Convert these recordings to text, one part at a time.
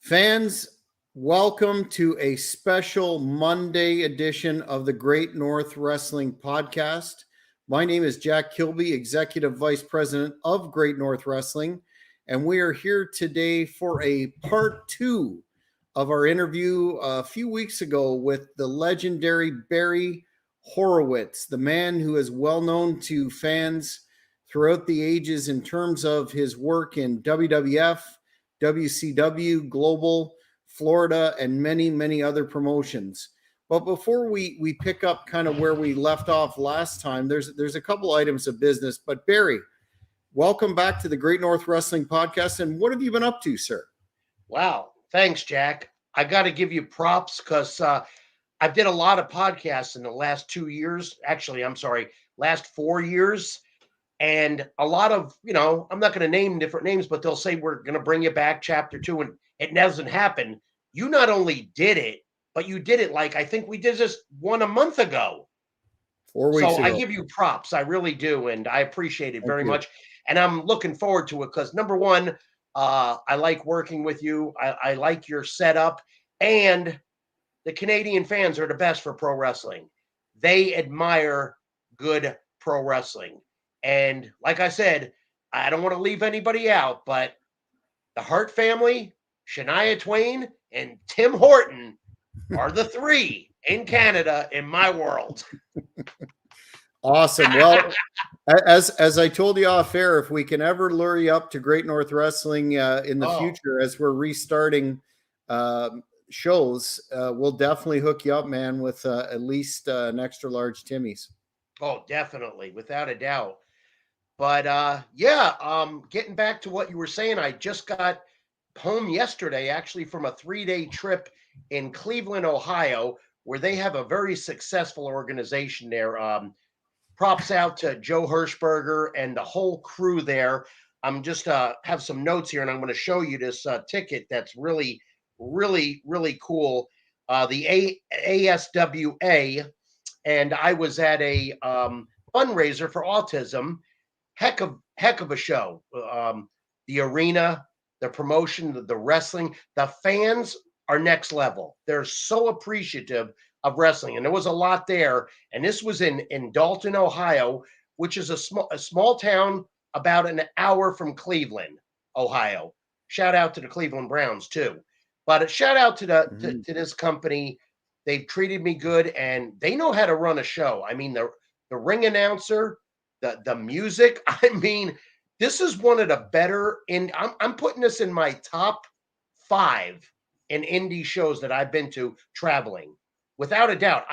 Fans, welcome to a special Monday edition of the Great North Wrestling Podcast. My name is Jack Kilby, Executive Vice President of Great North Wrestling, and we are here today for a part two of our interview a few weeks ago with the legendary Barry Horowitz, the man who is well known to fans throughout the ages in terms of his work in WWF, WCW, Global, Florida, and many, many other promotions. But before we pick up kind of where we left off last time, there's a couple items of business. But Barry, welcome back to the Great North Wrestling Podcast. And what have you been up to, sir? Wow. Thanks, Jack. I got to give you props because I've did a lot of podcasts in the last 2 years. Actually, last 4 years. And a lot of, I'm not going to name different names, but they'll say, we're going to bring you back chapter 2. And it doesn't happen. You not only did it, but you did it like, I think we did this one a month ago. 4 weeks ago. I give you props. I really do. And I appreciate it very much. And I'm looking forward to it because number one, I like working with you. I like your setup. And the Canadian fans are the best for pro wrestling. They admire good pro wrestling. And like I said, I don't want to leave anybody out, but the Hart family, Shania Twain, and Tim Horton are the three in Canada in my world. Awesome. Well, as I told you off air, if we can ever lure you up to Great North Wrestling in the future, as we're restarting shows, we'll definitely hook you up, man, with at least an extra large Timmy's. Oh, definitely, without a doubt. But getting back to what you were saying, I just got home yesterday, actually, from a 3-day trip in Cleveland, Ohio, where they have a very successful organization there. Props out to Joe Hirschberger and the whole crew there. I'm just have some notes here, and I'm going to show you this ticket that's really, really, really cool. The ASWA, and I was at a fundraiser for autism. Heck of a show. The arena, the promotion, the wrestling, the fans are next level. They're so appreciative of wrestling, and there was a lot there. And this was in Dalton, Ohio, which is a small town about an hour from Cleveland, Ohio. Shout out to the Cleveland Browns too. But a shout out to to this company. They've treated me good, and they know how to run a show. I mean, the ring announcer, the music. I mean, this is one of the better. I'm putting this in my top 5 in indie shows that I've been to traveling, without a doubt.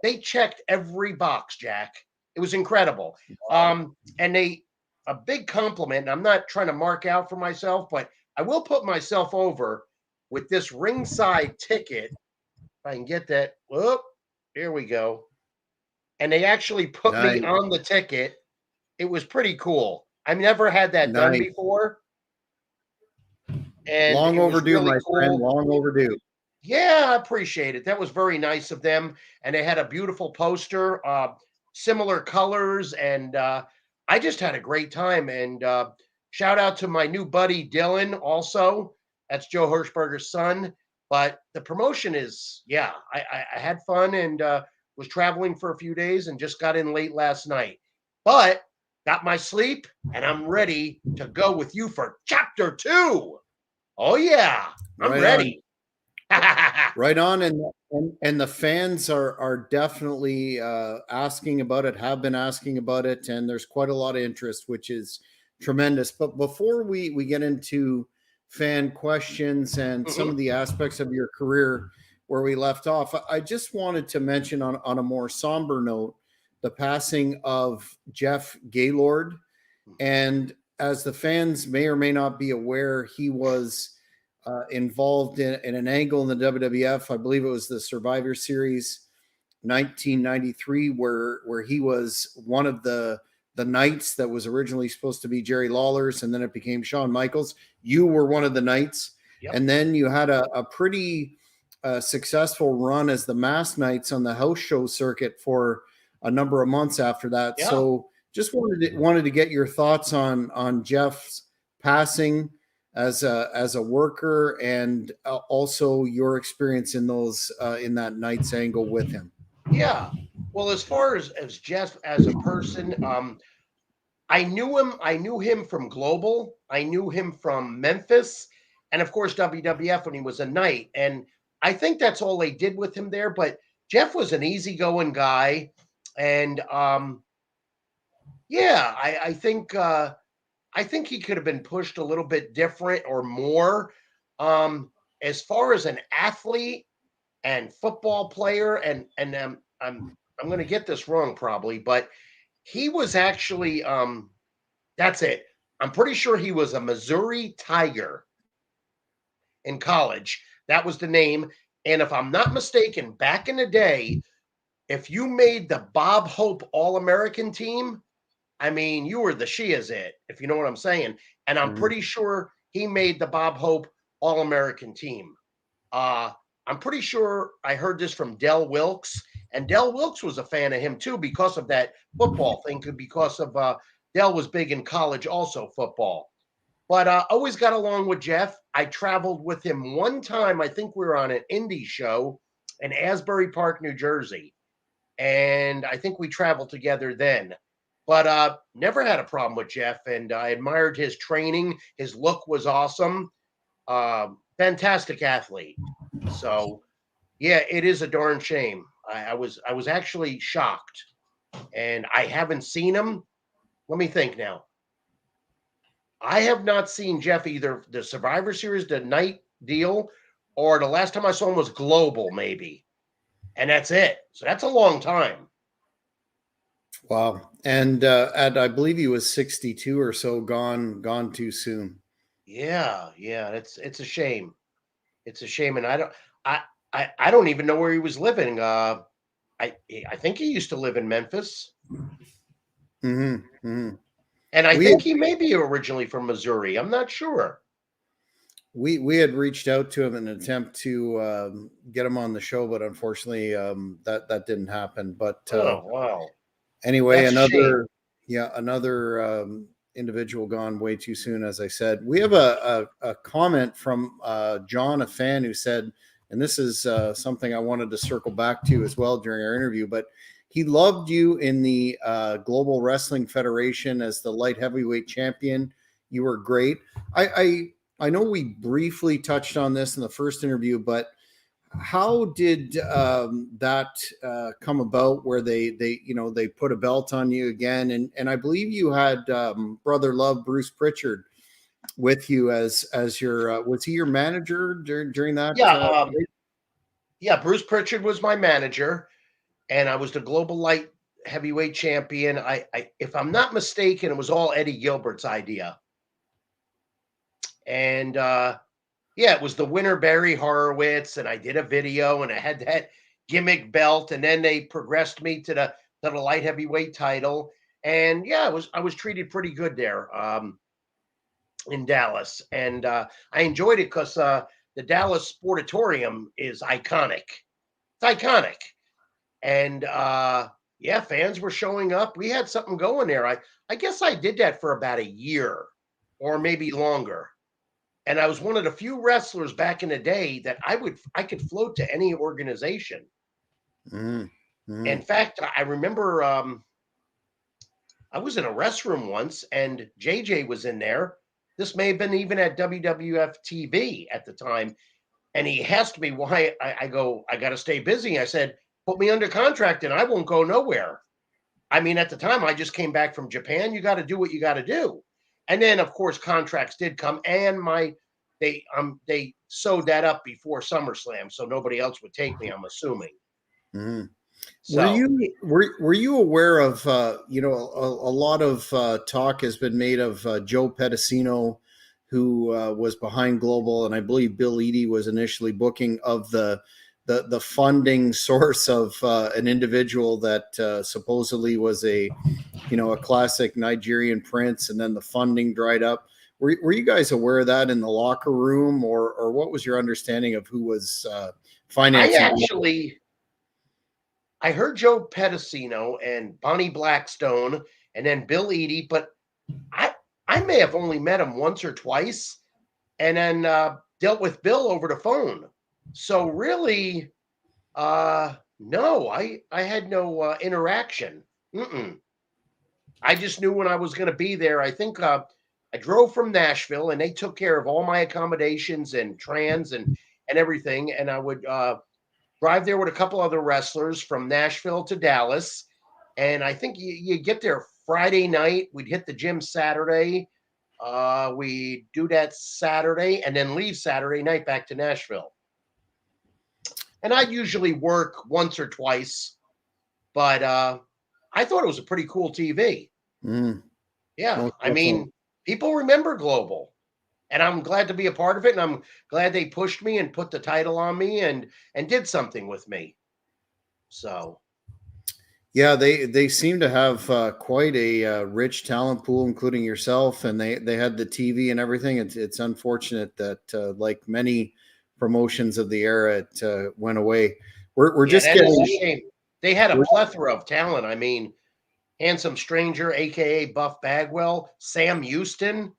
They checked every box, Jack. It was incredible. And a big compliment. I'm not trying to mark out for myself, but I will put myself over with this ringside ticket. If I can get that. Whoop, here we go. And they actually put me on the ticket. It was pretty cool. I've never had that done before. And long overdue, really my friend. Long overdue. Yeah, I appreciate it. That was very nice of them. And they had a beautiful poster, similar colors. And I just had a great time. And shout out to my new buddy, Dylan, also. That's Joe Hirschberger's son. But the promotion is, I had fun and was traveling for a few days and just got in late last night. But got my sleep, and I'm ready to go with you for chapter 2. Oh, yeah. I'm ready. Right on. And the fans are definitely asking about it, have been asking about it, and there's quite a lot of interest, which is tremendous. But before we get into fan questions and some of the aspects of your career where we left off, I just wanted to mention on a more somber note, the passing of Jeff Gaylord. And as the fans may or may not be aware, he was involved in an angle in the WWF. I believe it was the Survivor Series 1993, where he was one of the knights that was originally supposed to be Jerry Lawler's, and then it became Shawn Michaels. You were one of the knights. Yep. And then you had a pretty successful run as the Masked Knights on the house show circuit for a number of months after that. Yeah. So just wanted to get your thoughts on Jeff's passing, as a worker, and also your experience in those in that Knights angle with him. Yeah. Well, as far as Jeff as a person, I knew him. I knew him from Global. I knew him from Memphis, and of course WWF when he was a Knight. And I think that's all they did with him there. But Jeff was an easygoing guy, and yeah, I think he could have been pushed a little bit different or more. As far as an athlete and football player, and I'm going to get this wrong probably, but he was actually that's it. I'm pretty sure he was a Missouri Tiger in college. That was the name. And if I'm not mistaken, back in the day, if you made the Bob Hope All American team, I mean, you were the she is it, if you know what I'm saying. And I'm Mhm. pretty sure he made the Bob Hope All American team. I'm pretty sure I heard this from Del Wilkes, and Del Wilkes was a fan of him too because of that football thing, because of Del was big in college, also football. But always got along with Jeff. I traveled with him one time. I think we were on an indie show in Asbury Park, New Jersey, and I think we traveled together then. But never had a problem with Jeff, and I admired his training. His look was awesome. Fantastic athlete. So yeah, it is a darn shame. I was actually shocked, and I haven't seen him. Let me think now. I have not seen Jeff either the Survivor Series, the night deal, or the last time I saw him was Global, maybe, and that's it. So that's a long time. Wow. And I believe he was 62 or so, gone too soon. Yeah, yeah, it's a shame. It's a shame, and I I don't even know where he was living. I think he used to live in Memphis, Hmm. Hmm. and I We had, think he may be originally from Missouri. I'm not sure. we had reached out to him in an attempt to get him on the show, but unfortunately that didn't happen. But Oh wow, anyway, that's a shame. another individual gone way too soon. As I said, we have a comment from John, a fan, who said, and this is something I wanted to circle back to as well during our interview, but he loved you in the Global Wrestling Federation as the light heavyweight champion. You were great. I know we briefly touched on this in the first interview, but how did that come about, where they put a belt on you again, and I believe you had brother love Bruce Pritchard with you as your was he your manager during that Yeah, yeah. Bruce Pritchard was my manager, and I was the global light heavyweight champion. If I'm not mistaken, it was all Eddie Gilbert's idea, and yeah, it was the winner Barry Horowitz, and I did a video, and I had that gimmick belt, and then they progressed me to the light heavyweight title, and yeah, I was treated pretty good there in Dallas, and I enjoyed it because the Dallas Sportatorium is iconic. It's iconic, and yeah, fans were showing up. We had something going there. I guess I did that for about a year or maybe longer. And I was one of the few wrestlers back in the day that I could float to any organization. Mm, In mm, fact, I remember I was in a restroom once and JJ was in there. This may have been even at WWF TV at the time. And he asked me why. I go, I got to stay busy. I said, put me under contract and I won't go nowhere. I mean, at the time, I just came back from Japan. You got to do what you got to do. And then, of course, contracts did come, and they sewed that up before SummerSlam, so nobody else would take me. I'm assuming. mm. So Were you aware of a lot of talk has been made of Joe Pedicino, who was behind Global, and I believe Bill Eadie was initially booking, of the funding source of an individual that supposedly was a classic Nigerian prince, and then the funding dried up. Were you guys aware of that in the locker room, or what was your understanding of who was I financing? actually I heard Joe Pedicino and Bonnie Blackstone, and then Bill Eadie, but I I may have only met him once or twice. and then dealt with Bill over the phone. So really, no, I had no interaction. Mm-mm. I just knew when I was going to be there. I think I drove from Nashville, and they took care of all my accommodations and trans and everything. And I would drive there with a couple other wrestlers from Nashville to Dallas. And I think you get there Friday night. We'd hit the gym Saturday. We do that Saturday and then leave Saturday night back to Nashville. And I'd usually work once or twice, but I thought it was a pretty cool TV. Yeah, I mean, people remember Global, and I'm glad to be a part of it. And I'm glad they pushed me and put the title on me and did something with me. So, yeah, they seem to have quite a rich talent pool, including yourself, and they had the TV and everything. It's unfortunate that like many promotions of the era, it went away. We're just getting. A shame. They had a plethora of talent. I mean, Handsome Stranger, aka Buff Bagwell, Sam Houston,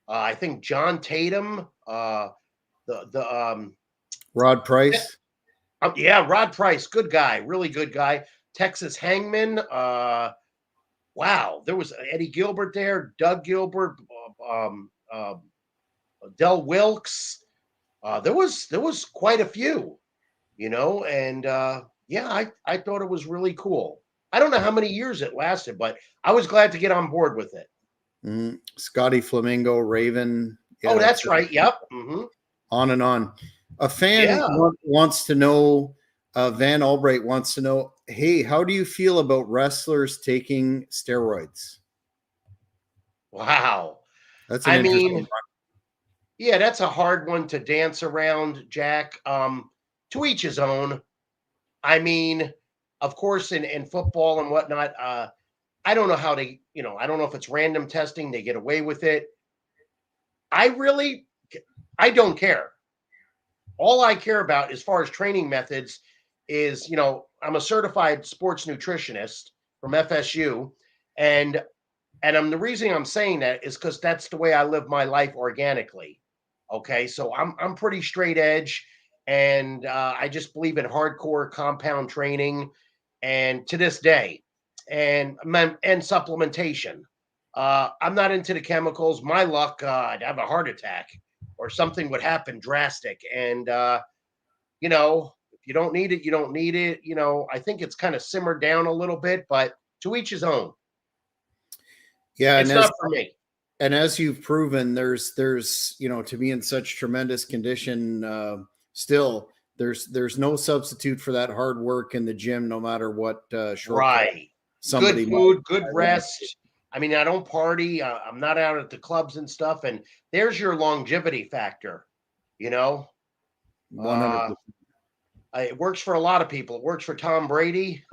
I think John Tatum, the Rod Price. Yeah, Rod Price, good guy, really good guy. Texas Hangman. Wow, there was Eddie Gilbert there, Doug Gilbert, Del Wilkes. There was quite a few, and yeah, I thought it was really cool. I don't know how many years it lasted, but I was glad to get on board with it. Scotty Flamingo, Raven. Yeah, oh, that's right. Yep. Mm-hmm. On and on. A fan wants to know, Van Albright wants to know, hey, how do you feel about wrestlers taking steroids? Wow. That's an interesting one. Yeah, that's a hard one to dance around, Jack. To each his own. I mean, of course, in football and whatnot, I don't know how they, I don't know if it's random testing, they get away with it. I don't care. All I care about as far as training methods is, I'm a certified sports nutritionist from FSU. And the reason I'm saying that is because that's the way I live my life organically. Okay. So I'm pretty straight edge, and I just believe in hardcore compound training. And to this day, and supplementation. I'm not into the chemicals. My luck, I'd have a heart attack or something would happen drastic. And, if you don't need it, you don't need it. I think it's kind of simmered down a little bit, but to each his own. Yeah. It's not for me. And as you've proven, there's, to be in such tremendous condition, still, there's no substitute for that hard work in the gym, no matter what. Right. Good food, good rest. I mean, I don't party. I'm not out at the clubs and stuff. And there's your longevity factor, 100%. It works for a lot of people. It works for Tom Brady.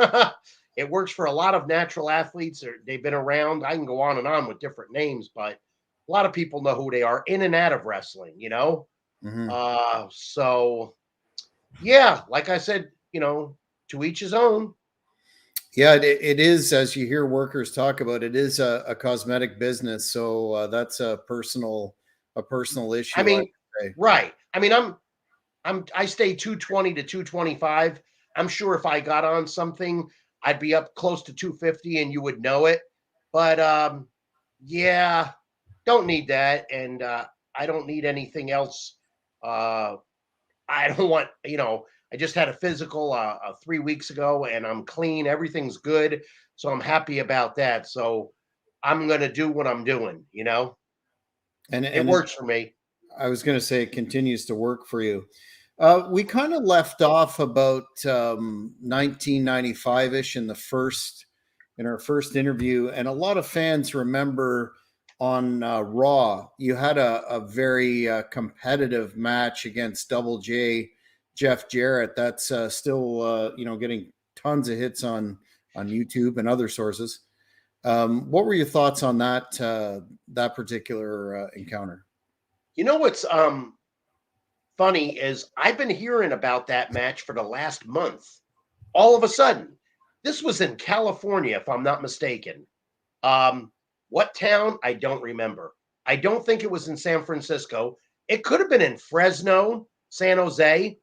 It works for a lot of natural athletes. They've been around. I can go on and on with different names, but a lot of people know who they are in and out of wrestling, Mm-hmm. So, yeah, like I said, to each his own. Yeah, it is, as you hear workers talk about, it is a cosmetic business. So that's a personal issue. I mean, right. I mean, I stay 220 to 225. I'm sure if I got on something, I'd be up close to 250 and you would know it. But yeah, don't need that. And I don't need anything else. I don't want, I just had a physical 3 weeks ago and I'm clean. Everything's good. So I'm happy about that. So I'm going to do what I'm doing, and it works for me. I was going to say it continues to work for you. We kind of left off about 1995-ish in our first interview. And a lot of fans remember on Raw, you had a very competitive match against Double J, Jeff Jarrett. That's still, getting tons of hits on YouTube and other sources. What were your thoughts on that particular encounter? What's funny is I've been hearing about that match for the last month. All of a sudden, this was in California, if I'm not mistaken. What town? I don't remember. I don't think it was in San Francisco. It could have been in Fresno, San Jose,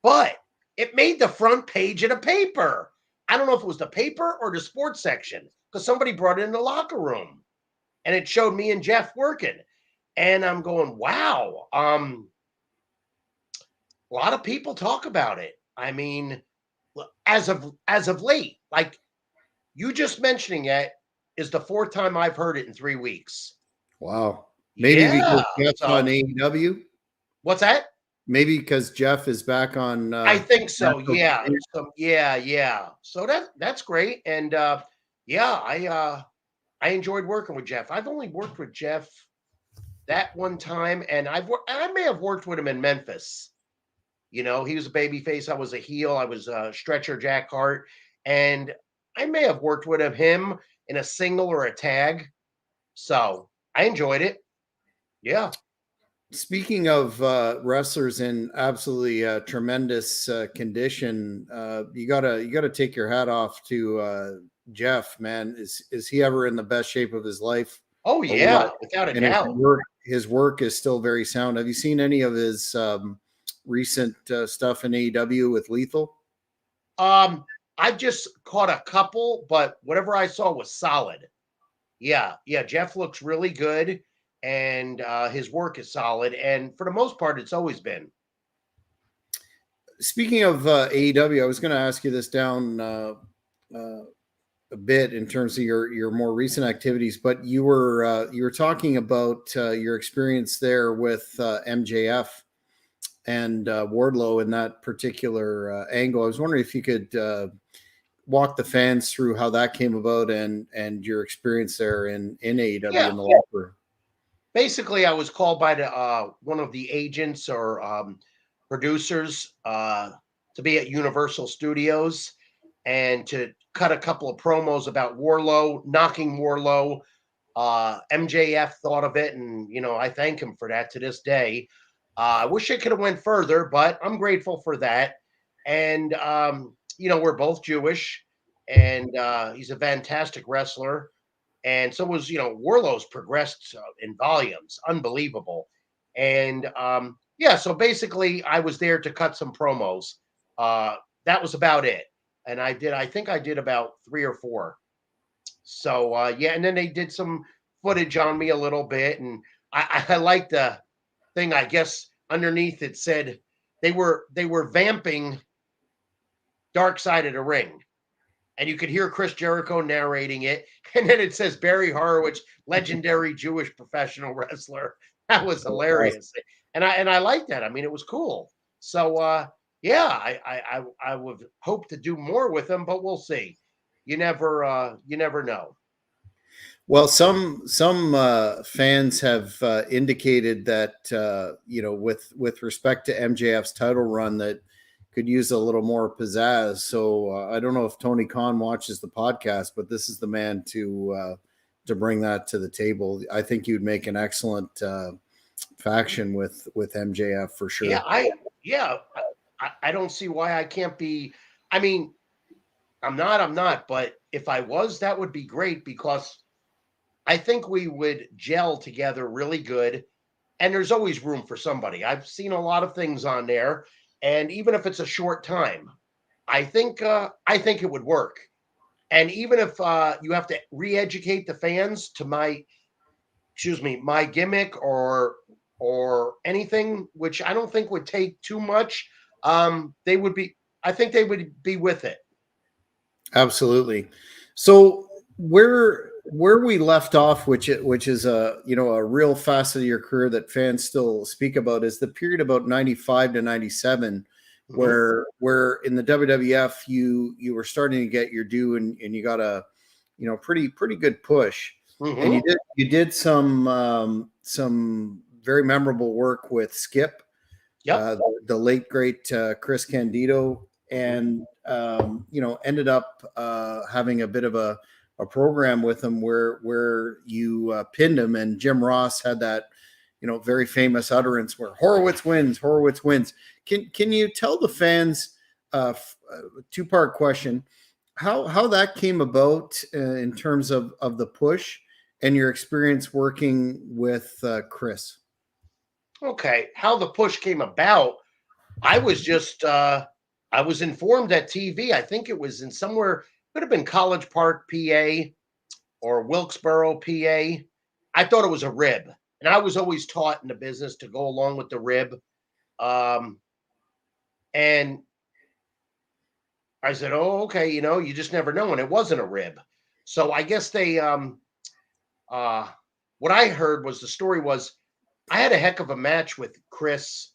but it made the front page of the paper. I don't know if it was the paper or the sports section because somebody brought it in the locker room and it showed me and Jeff working. And I'm going, wow. A lot of people talk about it. I mean, as of late, like you just mentioning it is the fourth time I've heard it in 3 weeks. Wow. Maybe Yeah. because Jeff's on AEW. What's that? Maybe because Jeff is back on. I think so. National Yeah. Tenure. So yeah. So that's great. And yeah, I enjoyed working with Jeff. I've only worked with Jeff that one time, and I may have worked with him in Memphis. You know, he was a babyface. I was a heel. I was a stretcher Jack Hart, and I may have worked with him in a single or a tag. So I enjoyed it. Yeah. Speaking of wrestlers in absolutely tremendous condition, you gotta take your hat off to Jeff. Man, is he ever in the best shape of his life? Oh yeah, without a And doubt. his work is still very sound. Have you seen any of his recent stuff in AEW with Lethal? I just caught a couple, but whatever I saw was solid. Yeah. Jeff looks really good, and his work is solid. And for the most part, it's always been. Speaking of AEW, I was going to ask you this down a bit in terms of your more recent activities, but you were talking about your experience there with MJF and Wardlow in that particular angle. I was wondering if you could walk the fans through how that came about and your experience there in AEW Yeah. in the locker room. Basically, I was called by the one of the agents or producers to be at Universal Studios and to cut a couple of promos about Wardlow, knocking Wardlow. MJF thought of it, and I thank him for that to this day. I wish I could have went further, but I'm grateful for that. And we're both Jewish, and he's a fantastic wrestler. And so was, Wardlow's progressed in volumes, unbelievable. And so basically I was there to cut some promos. That was about it. And I think I did about 3 or 4. So and then they did some footage on me a little bit. And I liked the thing, I guess underneath it said they were vamping Dark Side of the Ring. And you could hear Chris Jericho narrating it. And then it says Barry Horowitz, legendary Jewish professional wrestler. That was hilarious. And I liked that. I mean, it was cool. So I would hope to do more with them, but we'll see. You never know. Well, some fans have indicated that with respect to MJF's title run that could use a little more pizzazz. So I don't know if Tony Khan watches the podcast, but this is the man to bring that to the table. I think you'd make an excellent faction with MJF for sure. Yeah, I don't see why I can't be. I mean, I'm not, but if I was, that would be great because I think we would gel together really good. And there's always room for somebody. I've seen a lot of things on there. And even if it's a short time, I think it would work. And even if you have to re-educate the fans to my gimmick or anything, which I don't think would take too much, I think they would be with it. Absolutely. So where we left off, which is a real facet of your career that fans still speak about, is the period about 95 to 97, where in the WWF you were starting to get your due and you got a pretty good push, and you did some very memorable work with Skip, the late great Chris Candido, and ended up having a bit of a program with him where you pinned him, and Jim Ross had that very famous utterance where Horowitz wins. Can you tell the fans, two-part question, how that came about in terms of the push and your experience working with Chris? Okay, how the push came about, I was just I was informed at TV. I think it was in somewhere, could have been College Park, PA, or Wilkesboro, PA. I thought it was a rib, and I was always taught in the business to go along with the rib. Um, and I said, "Oh, okay, you just never know." And it wasn't a rib, so I guess they uh, what I heard was the story was I had a heck of a match with Chris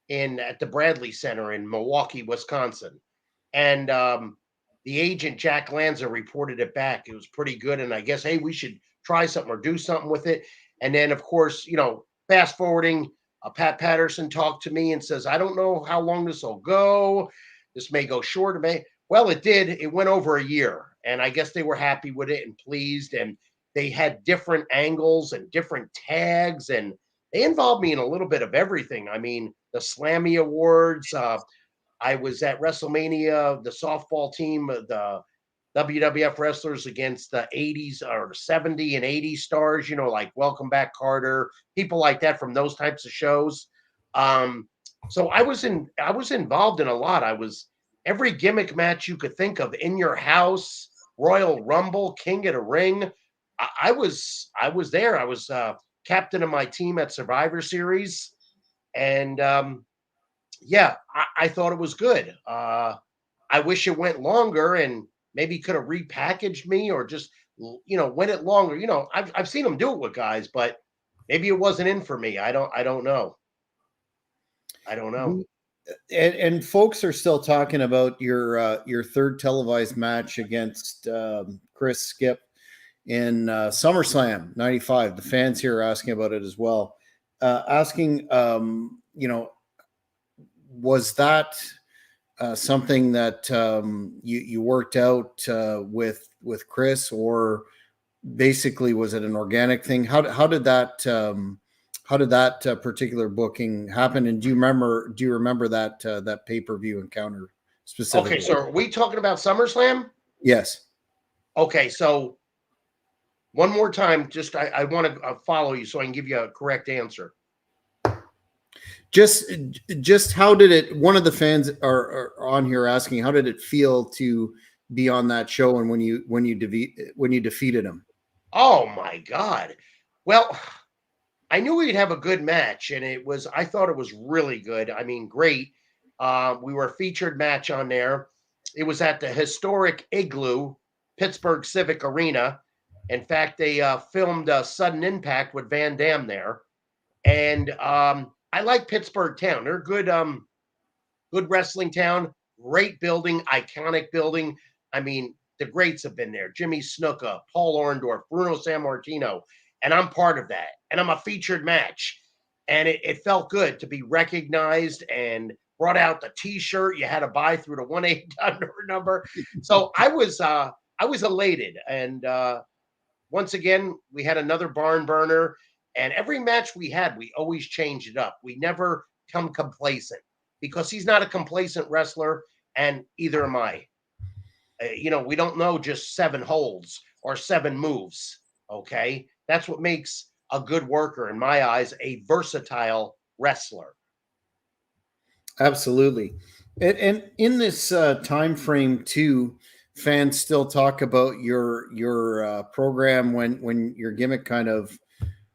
in at the Bradley Center in Milwaukee, Wisconsin. And the agent Jack Lanza reported it back. It was pretty good. And I guess, hey, we should try something or do something with it. And then, of course, fast forwarding, Pat Patterson talked to me and says, I don't know how long this will go. This may go short. Well, it did. It went over a year. And I guess they were happy with it and pleased. And they had different angles and different tags. And they involved me in a little bit of everything. I mean, the Slammy Awards. I was at WrestleMania, the softball team, the WWF wrestlers against the 80s or 70 and 80 stars, like Welcome Back Carter, people like that from those types of shows. So I was involved in a lot. I was every gimmick match you could think of in your house, Royal Rumble, King of the Ring. I was there. I was captain of my team at Survivor Series. And yeah, I thought it was good. I wish it went longer and maybe could have repackaged me or just, went it longer. I've seen them do it with guys, but maybe it wasn't in for me. I don't know. I don't know. And folks are still talking about your third televised match against Chris Skip in SummerSlam '95. The fans here are asking about it as well. Asking, was that something that you worked out with Chris, or basically was it an organic thing? How did that particular booking happen? And do you remember that pay-per-view encounter specifically? Okay, so are we talking about SummerSlam? Yes. Okay, so one more time, just I want to follow you so I can give you a correct answer. Just how did it? One of the fans are on here asking, how did it feel to be on that show, and when you defeated him? Oh my God! Well, I knew we'd have a good match, and I thought it was really good. I mean, great. We were a featured match on there. It was at the historic Igloo, Pittsburgh Civic Arena. In fact, they filmed Sudden Impact with Van Damme there. And I like Pittsburgh town. They're good wrestling town, great building, iconic building. I mean, the greats have been there. Jimmy Snuka, Paul Orndorff, Bruno Sammartino, and I'm part of that. And I'm a featured match. And it felt good to be recognized and brought out the T-shirt you had to buy through the 1-800 number. So I was elated. And once again, we had another barn burner. And every match we had, we always changed it up. We never come complacent because he's not a complacent wrestler, and either am I. We don't know just 7 holds or 7 moves. Okay, that's what makes a good worker, in my eyes, a versatile wrestler. Absolutely, and in this time frame too, fans still talk about your program when your gimmick kind of,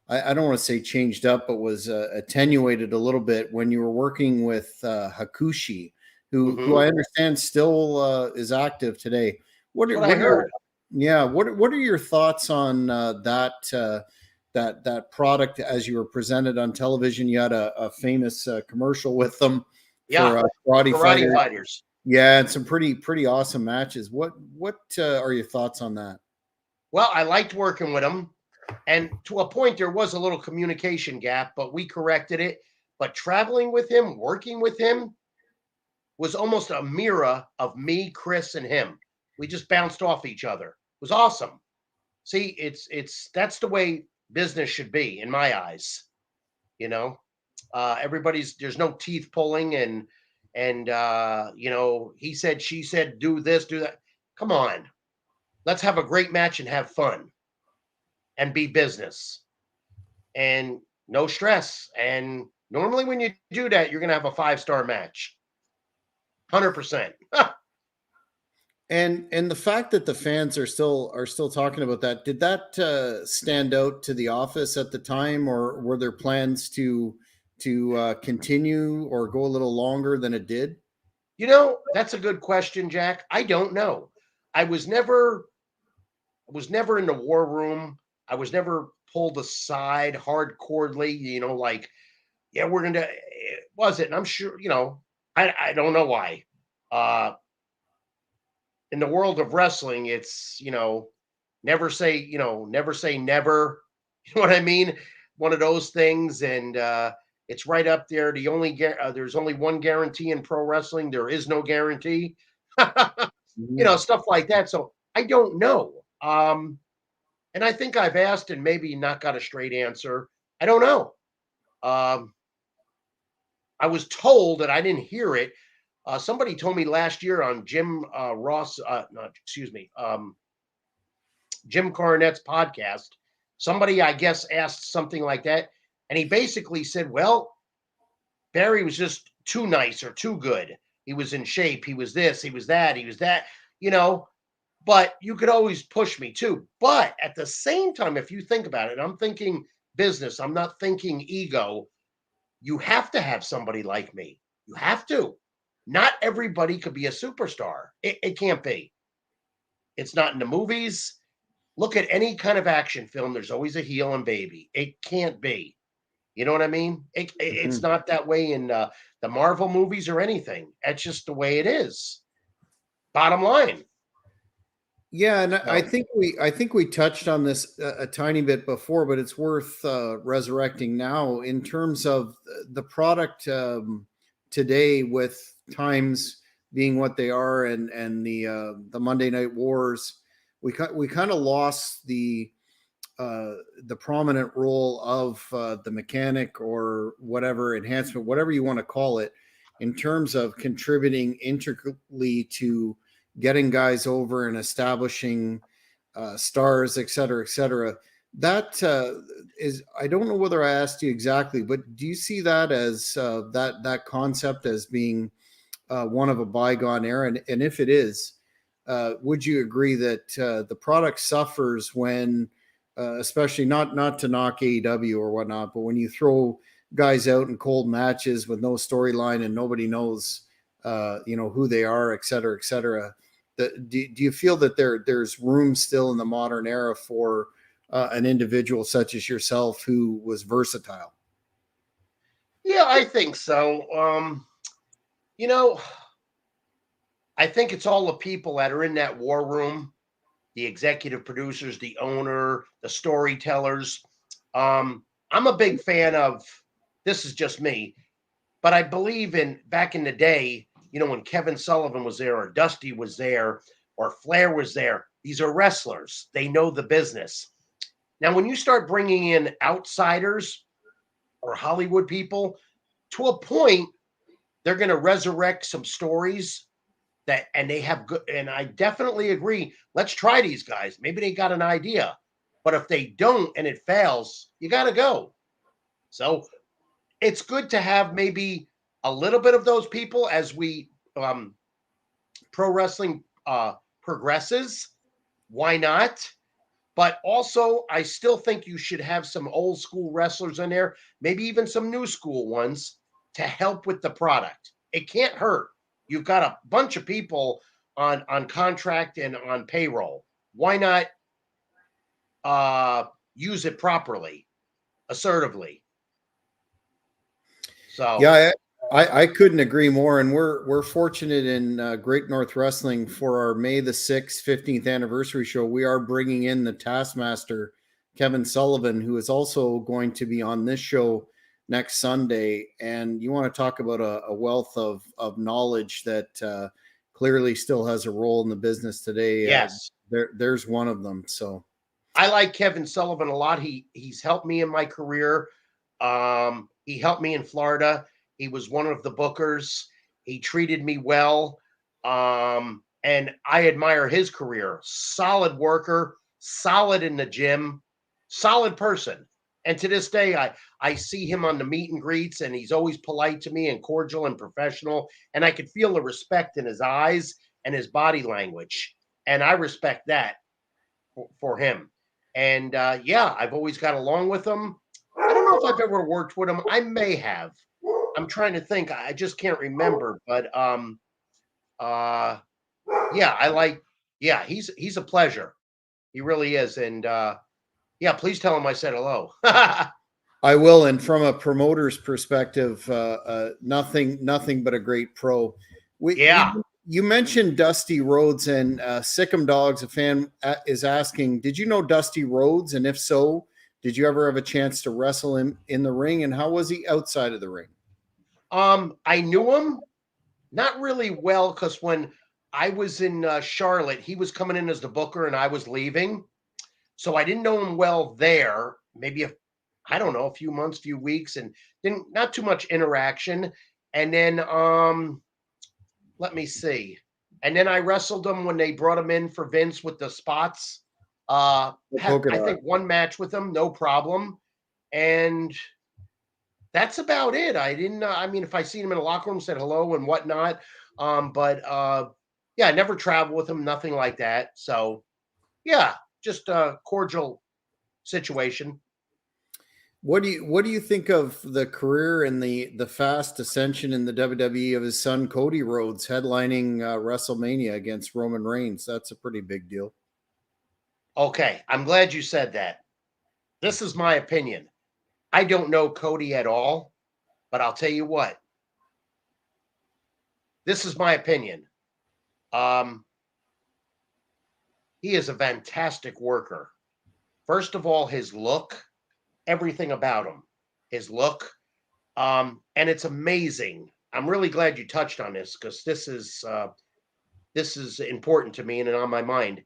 I don't want to say changed up, but was attenuated a little bit when you were working with Hakushi, who I understand still is active today. What I heard. What are your thoughts on that product as you were presented on television? You had a famous commercial with them for karate fighters. Yeah, and some pretty awesome matches. What are your thoughts on that? Well, I liked working with them. And to a point, there was a little communication gap, but we corrected it. But traveling with him, working with him, was almost a mirror of me, Chris, and him. We just bounced off each other. It was awesome. See, that's the way business should be, in my eyes. There's no teeth pulling and he said, she said, do this, do that. Come on, let's have a great match and have fun. And be business and no stress and Normally, when you do that, you're going to have a 5-star match. 100%. And the fact that the fans are still talking about that, did that stand out to the office at the time, or were there plans to continue or go a little longer than it did? That's a good question, Jack. I don't know. I was never in the war room. I was never pulled aside hardcorely, like, yeah, we're gonna it wasn't. And I'm sure, I don't know why. In the world of wrestling, it's, never say, never say never. You know what I mean? One of those things. And it's right up there. There's only one guarantee in pro wrestling. There is no guarantee. Stuff like that. So I don't know. And I think I've asked and maybe not got a straight answer. I don't know. I was told, that I didn't hear it. Somebody told me last year on Jim Cornette's podcast. Somebody, I guess, asked something like that, and he basically said, "Well, Barry was just too nice or too good. He was in shape. He was this. He was that. He was that. But you could always push me too. But at the same time, if you think about it, I'm thinking business. I'm not thinking ego. You have to have somebody like me. You have to. Not everybody could be a superstar. It can't be. It's not in the movies. Look at any kind of action film. There's always a heel and baby. It can't be. You know what I mean? It's not that way in the Marvel movies or anything. That's just the way it is. Bottom line. Yeah, and I think we touched on this a tiny bit before, but it's worth resurrecting now in terms of the product today, with times being what they are, and the Monday Night Wars. We kind of lost the prominent role of the mechanic, or whatever, enhancement, whatever you want to call it, in terms of contributing intricately to getting guys over and establishing stars, et cetera, et cetera. That is, I don't know whether I asked you exactly, but do you see that as that concept as being one of a bygone era? And if it is, would you agree that the product suffers when, especially not to knock AEW or whatnot, but when you throw guys out in cold matches with no storyline and nobody knows, who they are, et cetera, et cetera. Do you feel that there's room still in the modern era for an individual such as yourself who was versatile? Yeah, I think so. I think it's all the people that are in that war room, the executive producers, the owner, the storytellers. I'm a big fan of, this is just me, but I believe in back in the day, when Kevin Sullivan was there, or Dusty was there, or Flair was there. These are wrestlers. They know the business. Now, when you start bringing in outsiders or Hollywood people, to a point, they're going to resurrect some stories and they have good. And I definitely agree. Let's try these guys. Maybe they got an idea. But if they don't and it fails, you got to go. So it's good to have maybe a little bit of those people as we pro wrestling progresses. Why not? But also, I still think you should have some old school wrestlers in there, maybe even some new school ones, to help with the product. It can't hurt. You've got a bunch of people on contract and on payroll. Why not use it properly, assertively? So yeah, I couldn't agree more. And we're fortunate in Great North Wrestling for our May the 6th 15th anniversary show. We are bringing in the Taskmaster, Kevin Sullivan, who is also going to be on this show next Sunday. And you want to talk about a wealth of knowledge that clearly still has a role in the business today. Yes. There's one of them. So I like Kevin Sullivan a lot. He's helped me in my career. He helped me in Florida. He was one of the bookers. He treated me well. And I admire his career. Solid worker, solid in the gym, solid person. And to this day, I see him on the meet and greets, and he's always polite to me and cordial and professional. And I could feel the respect in his eyes and his body language. And I respect that for him. And yeah, I've always got along with him. I don't know if I've ever worked with him. I may have. I'm trying to think. I just can't remember. But yeah, he's a pleasure. He really is. And yeah, please tell him I said hello. I will. And from a promoter's perspective, nothing but a great pro. Yeah. You mentioned Dusty Rhodes, and Sick'em Dogs, a fan, is asking, did you know Dusty Rhodes? And if so, did you ever have a chance to wrestle him in the ring? And how was he outside of the ring? I knew him not really well because when I was in Charlotte, he was coming in as the booker and I was leaving. So I didn't know him well there. Maybe I don't know, a few months, few weeks, and then not too much interaction. And then let me see. And then I wrestled him when they brought him in for Vince with the spots. I think one match with him, no problem. And that's about it. I didn't, I mean, if I seen him in a locker room, said hello and whatnot. But yeah, I never traveled with him, nothing like that. So yeah, just a cordial situation. What do you think of the career and the fast ascension in the WWE of his son Cody Rhodes headlining WrestleMania against Roman Reigns? That's a pretty big deal. Okay, I'm glad you said that. This is my opinion. I don't know Cody at all, but I'll tell you what. This is my opinion. He is a fantastic worker. First of all, his look, everything about him, his look, and it's amazing. I'm really glad you touched on this because this is important to me and on my mind.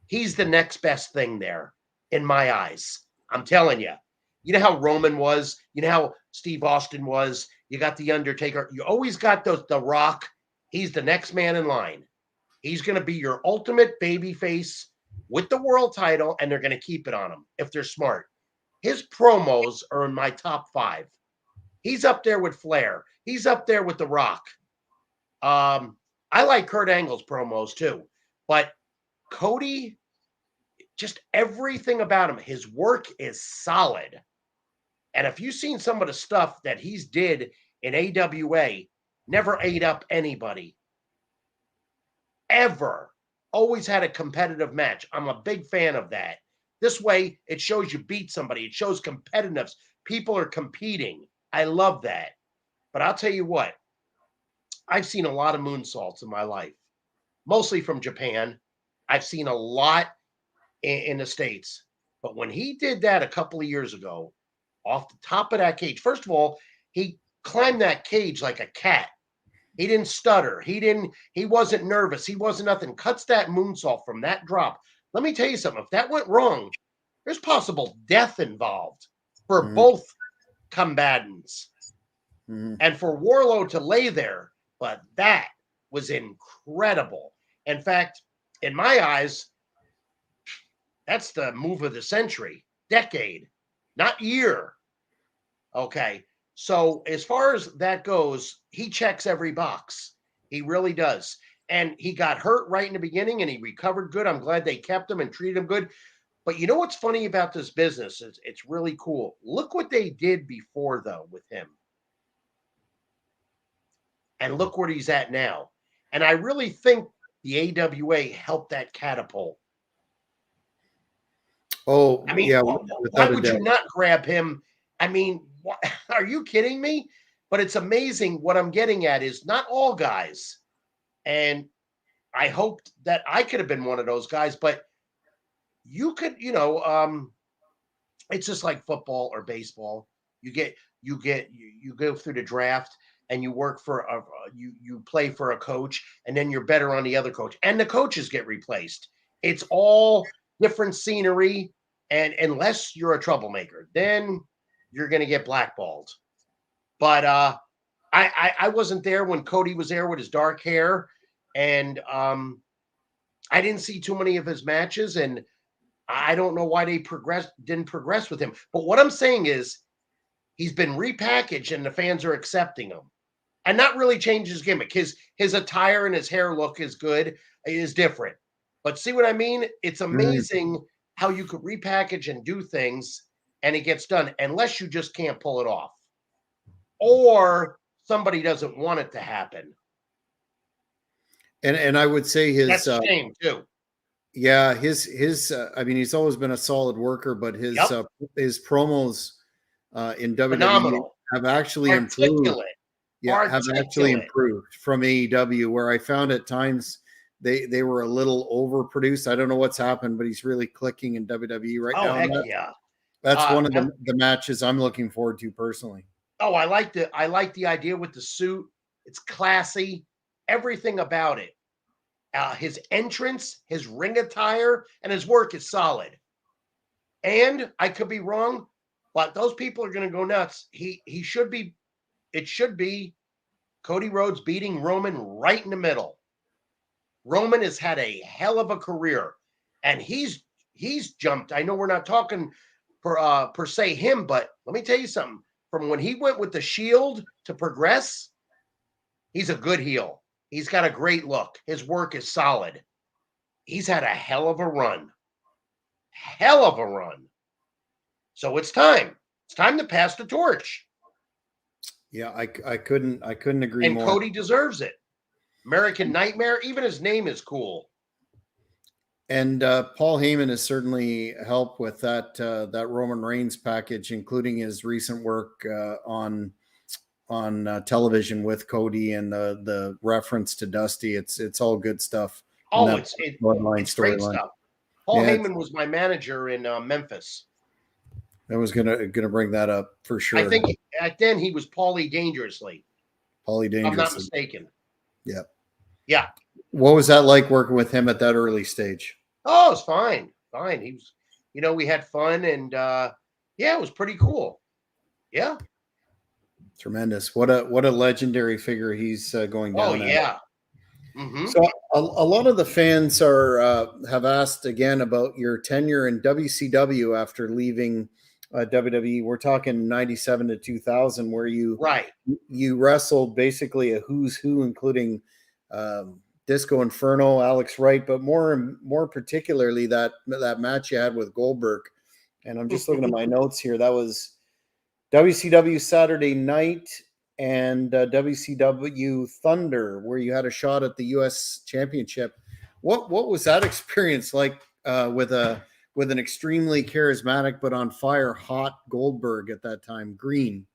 He's the next best thing there in my eyes. I'm telling you. You know how Roman was. You know how Steve Austin was. You got the Undertaker. You always got the Rock. He's the next man in line. He's going to be your ultimate baby face with the world title, and they're going to keep it on him if they're smart. His promos are in my top 5. He's up there with Flair. He's up there with The Rock. I like Kurt Angle's promos too, but Cody, just everything about him, his work is solid. And if you've seen some of the stuff that he's did in AWA, never ate up anybody. Ever. Always had a competitive match. I'm a big fan of that. This way, it shows you beat somebody. It shows competitiveness. People are competing. I love that. But I'll tell you what, I've seen a lot of moonsaults in my life, mostly from Japan. I've seen a lot in the States. But when he did that a couple of years ago, off the top of that cage, first of all, he climbed that cage like a cat. He didn't stutter. He wasn't nervous. He wasn't nothing. Cuts that moonsault from that drop. Let me tell you something. If that went wrong, there's possible death involved for both combatants. And for Warlow to lay there, but that was incredible. In fact, in my eyes, that's the move of the century, decade, not year. Okay. So as far as that goes, he checks every box. He really does. And he got hurt right in the beginning and he recovered good. I'm glad they kept him and treated him good. But you know what's funny about this business? It's really cool. Look what they did before, though, with him. And look where he's at now. And I really think the AWA helped that catapult. Oh, I mean, yeah. why would you not grab him? I mean, what, are you kidding me? But it's amazing. What I'm getting at is not all guys. And I hoped that I could have been one of those guys, but you could, it's just like football or baseball. You go through the draft and you work for you play for a coach, and then you're better on the other coach, and the coaches get replaced. It's all different scenery, and unless you're a troublemaker, then you're going to get blackballed. But I wasn't there when Cody was there with his dark hair, and I didn't see too many of his matches, and I don't know why they didn't progress with him. But what I'm saying is he's been repackaged and the fans are accepting him. And not really change his gimmick. His attire and his hair look is different. But see what I mean? It's amazing how you could repackage and do things and it gets done, unless you just can't pull it off. Or somebody doesn't want it to happen. And I would say that's a shame too. Yeah, his I mean, he's always been a solid worker, but his promos in WWE have actually improved. Yeah, have actually improved from AEW, where I found at times they were a little overproduced. I don't know what's happened, but he's really clicking in WWE right now. Heck yeah. That's one of the matches I'm looking forward to personally. Oh, I like the idea with the suit. It's classy. Everything about it. His entrance, his ring attire, and his work is solid. And I could be wrong, but those people are going to go nuts. It should be Cody Rhodes beating Roman right in the middle. Roman has had a hell of a career, and he's jumped. I know we're not talking per se him, but let me tell you something. From when he went with the Shield to progress, he's a good heel. He's got a great look. His work is solid. He's had a hell of a run. Hell of a run. So it's time. It's time to pass the torch. Yeah, I couldn't agree more. And Cody deserves it. American Nightmare, even his name is cool. And Paul Heyman has certainly helped with that Roman Reigns package, including his recent work on television with Cody and the reference to Dusty. It's all good stuff. Oh, it's great stuff. Paul Heyman was my manager in Memphis. I was gonna bring that up for sure. I think back then he was Paulie Dangerously. Paulie Dangerously. I'm not mistaken. Yeah. Yeah. What was that like working with him at that early stage? Oh, it's fine. Fine. He was, we had fun and it was pretty cool. Yeah. Tremendous. What a legendary figure he's going down. Oh, yeah. Mm-hmm. So a lot of the fans have asked again about your tenure in WCW after leaving WWE. We're talking 97 to 2000, where you wrestled basically a who's who, including Disco Inferno, Alex Wright, but more particularly that match you had with Goldberg. And I'm just looking at my notes here. That was WCW Saturday Night and WCW Thunder, where you had a shot at the U.S. Championship. What was that experience like with an extremely charismatic but on fire hot Goldberg at that time, green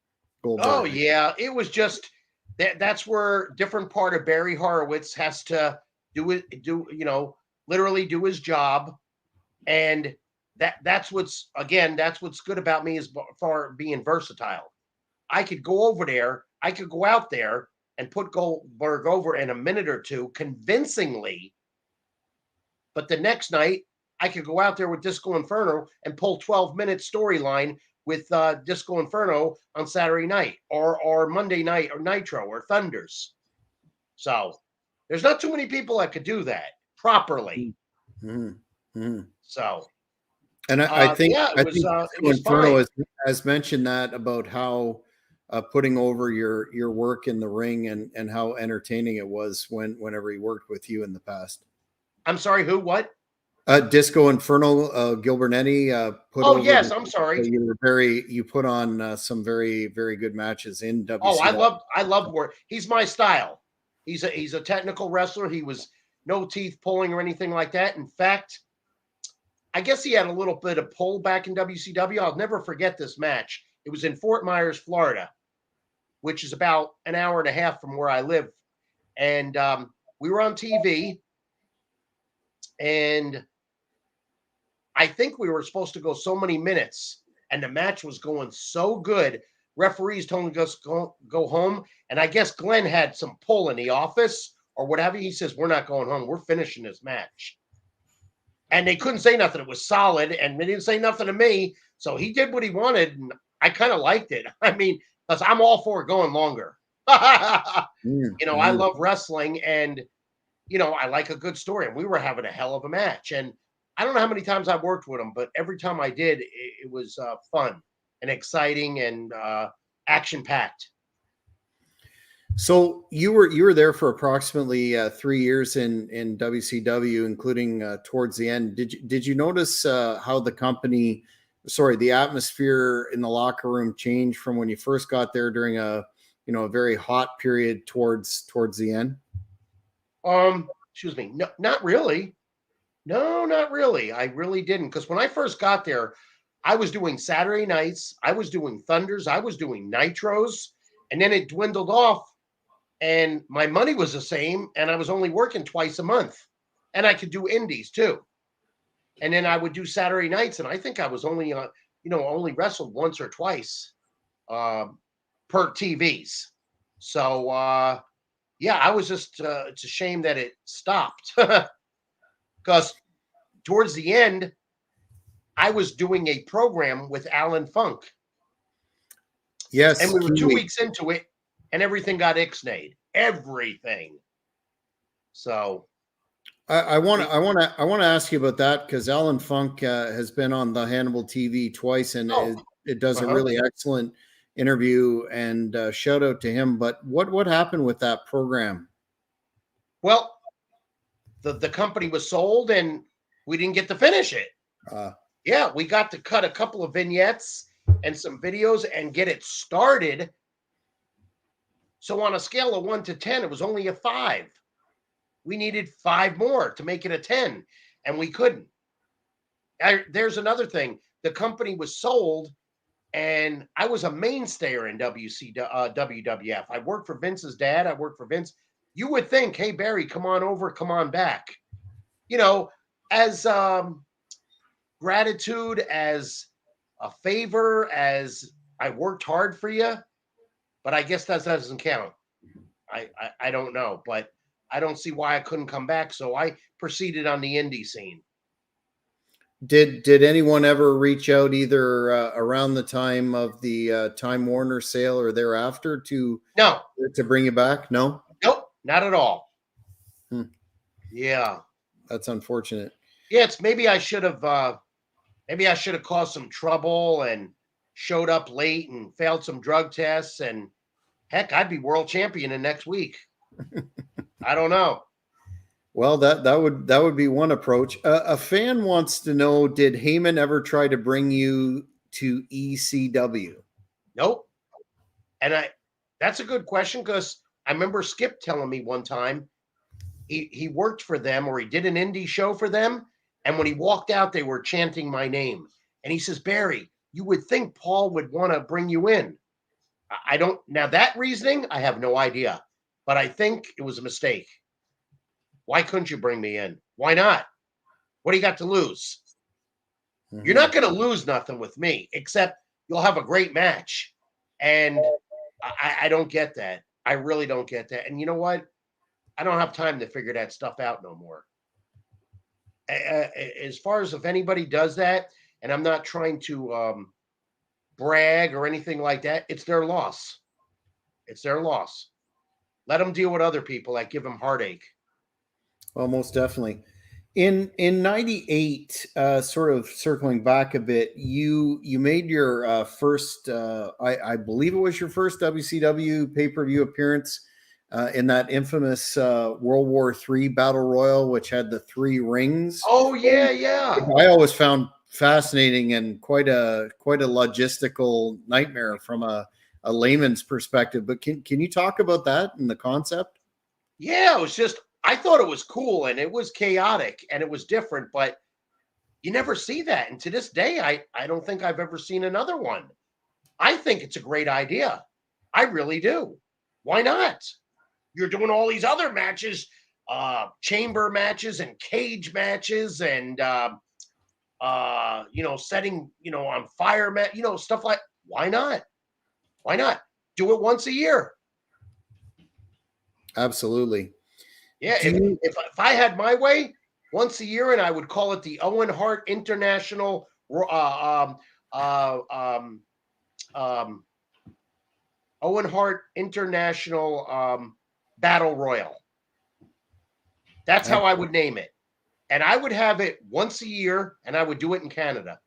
Goldberg? Oh yeah, it was just that's where different part of Barry Horowitz has to literally do his job, and that's what's good about me as far being versatile. I could go over there. I could go out there and put Goldberg over in a minute or two convincingly. But the next night, I could go out there with Disco Inferno and pull 12-minute storyline with Disco Inferno on Saturday night or Monday night or Nitro or Thunders. So there's not too many people that could do that properly. Mm-hmm. So. And I think Disco Inferno has mentioned that about how putting over your work in the ring and how entertaining it was whenever he worked with you in the past. I'm sorry, who? What? Disco Inferno, Gilbernetti put. Oh yes, I'm sorry. You put on some very, very good matches in WCW. Oh, I love work. He's my style. He's a technical wrestler. He was no teeth pulling or anything like that. In fact, I guess he had a little bit of pull back in WCW. I'll never forget this match. It was in Fort Myers, Florida, which is about an hour and a half from where I live. And we were on TV, and I think we were supposed to go so many minutes, and the match was going so good. Referees told us go home, and I guess Glenn had some pull in the office or whatever. He says, "We're not going home. We're finishing this match." And they couldn't say nothing. It was solid, and they didn't say nothing to me. So he did what he wanted, and I kind of liked it. I mean, because I'm all for going longer. I love wrestling, and I like a good story. And we were having a hell of a match. And I don't know how many times I've worked with him, but every time I did, it was fun and exciting and action packed. So you were there for approximately 3 years in WCW, including towards the end. Did you notice how the atmosphere in the locker room changed from when you first got there during a very hot period towards the end? Excuse me. No, not really. No, not really. I really didn't. Because when I first got there, I was doing Saturday nights, I was doing Thunders, I was doing Nitros, and then it dwindled off, and my money was the same, and I was only working twice a month, and I could do indies too. And then I would do Saturday nights, and I think I was only only wrestled once or twice per TVs. So yeah, I was just it's a shame that it stopped because towards the end, I was doing a program with Alan Funk. Yes, and we were 2 weeks into it, and everything got ixnayed. Everything. So I want to ask you about that because Alan Funk has been on the Hannibal TV twice, and it does a really excellent interview. And shout out to him. But what happened with that program? Well, the company was sold, and we didn't get to finish it. Yeah, we got to cut a couple of vignettes and some videos and get it started. So on a scale of 1 to 10, it was only a 5. We needed 5 more to make it a 10, and we couldn't. There's another thing. The company was sold, and I was a mainstay in WWF. I worked for Vince's dad. I worked for Vince. You would think, hey, Barry, come on over, come on back. As gratitude, as a favor, as I worked hard for you, but I guess that doesn't count. I don't know, but I don't see why I couldn't come back. So I proceeded on the indie scene. Did anyone ever reach out either around the time of the Time Warner sale or thereafter to bring you back? No, nope, not at all. Yeah, that's unfortunate. Yeah, maybe I should have caused some trouble and showed up late and failed some drug tests, and heck, I'd be world champion in next week. I don't know. Well, that would be one approach. A fan wants to know: did Heyman ever try to bring you to ECW? Nope. And that's a good question because I remember Skip telling me one time he worked for them, or he did an indie show for them, and when he walked out, they were chanting my name. And he says, Barry, you would think Paul would want to bring you in. I don't. Now that reasoning, I have no idea, but I think it was a mistake. Why couldn't you bring me in? Why not? What do you got to lose? Mm-hmm. You're not going to lose nothing with me, except you'll have a great match. And I don't get that. I really don't get that. And you know what? I don't have time to figure that stuff out no more. As far as if anybody does that, and I'm not trying to brag or anything like that, it's their loss. It's their loss. Let them deal with other people that give them heartache. Well, most definitely. In '98, sort of circling back a bit, you made your first, I believe it was your first WCW pay-per-view appearance in that infamous World War III Battle Royal, which had the 3 rings. Oh yeah. I always found fascinating and quite a logistical nightmare from a layman's perspective. But can you talk about that and the concept? Yeah, it was just, I thought it was cool, and it was chaotic, and it was different, but you never see that. And to this day, I don't think I've ever seen another one. I think it's a great idea. I really do. Why not? You're doing all these other matches, chamber matches and cage matches, and setting, on fire stuff like, why not? Why not? Do it once a year. Absolutely. Yeah, if I had my way, once a year, and I would call it the Owen Hart International Owen Hart International Battle Royal. That's how I would name it. And I would have it once a year, and I would do it in Canada.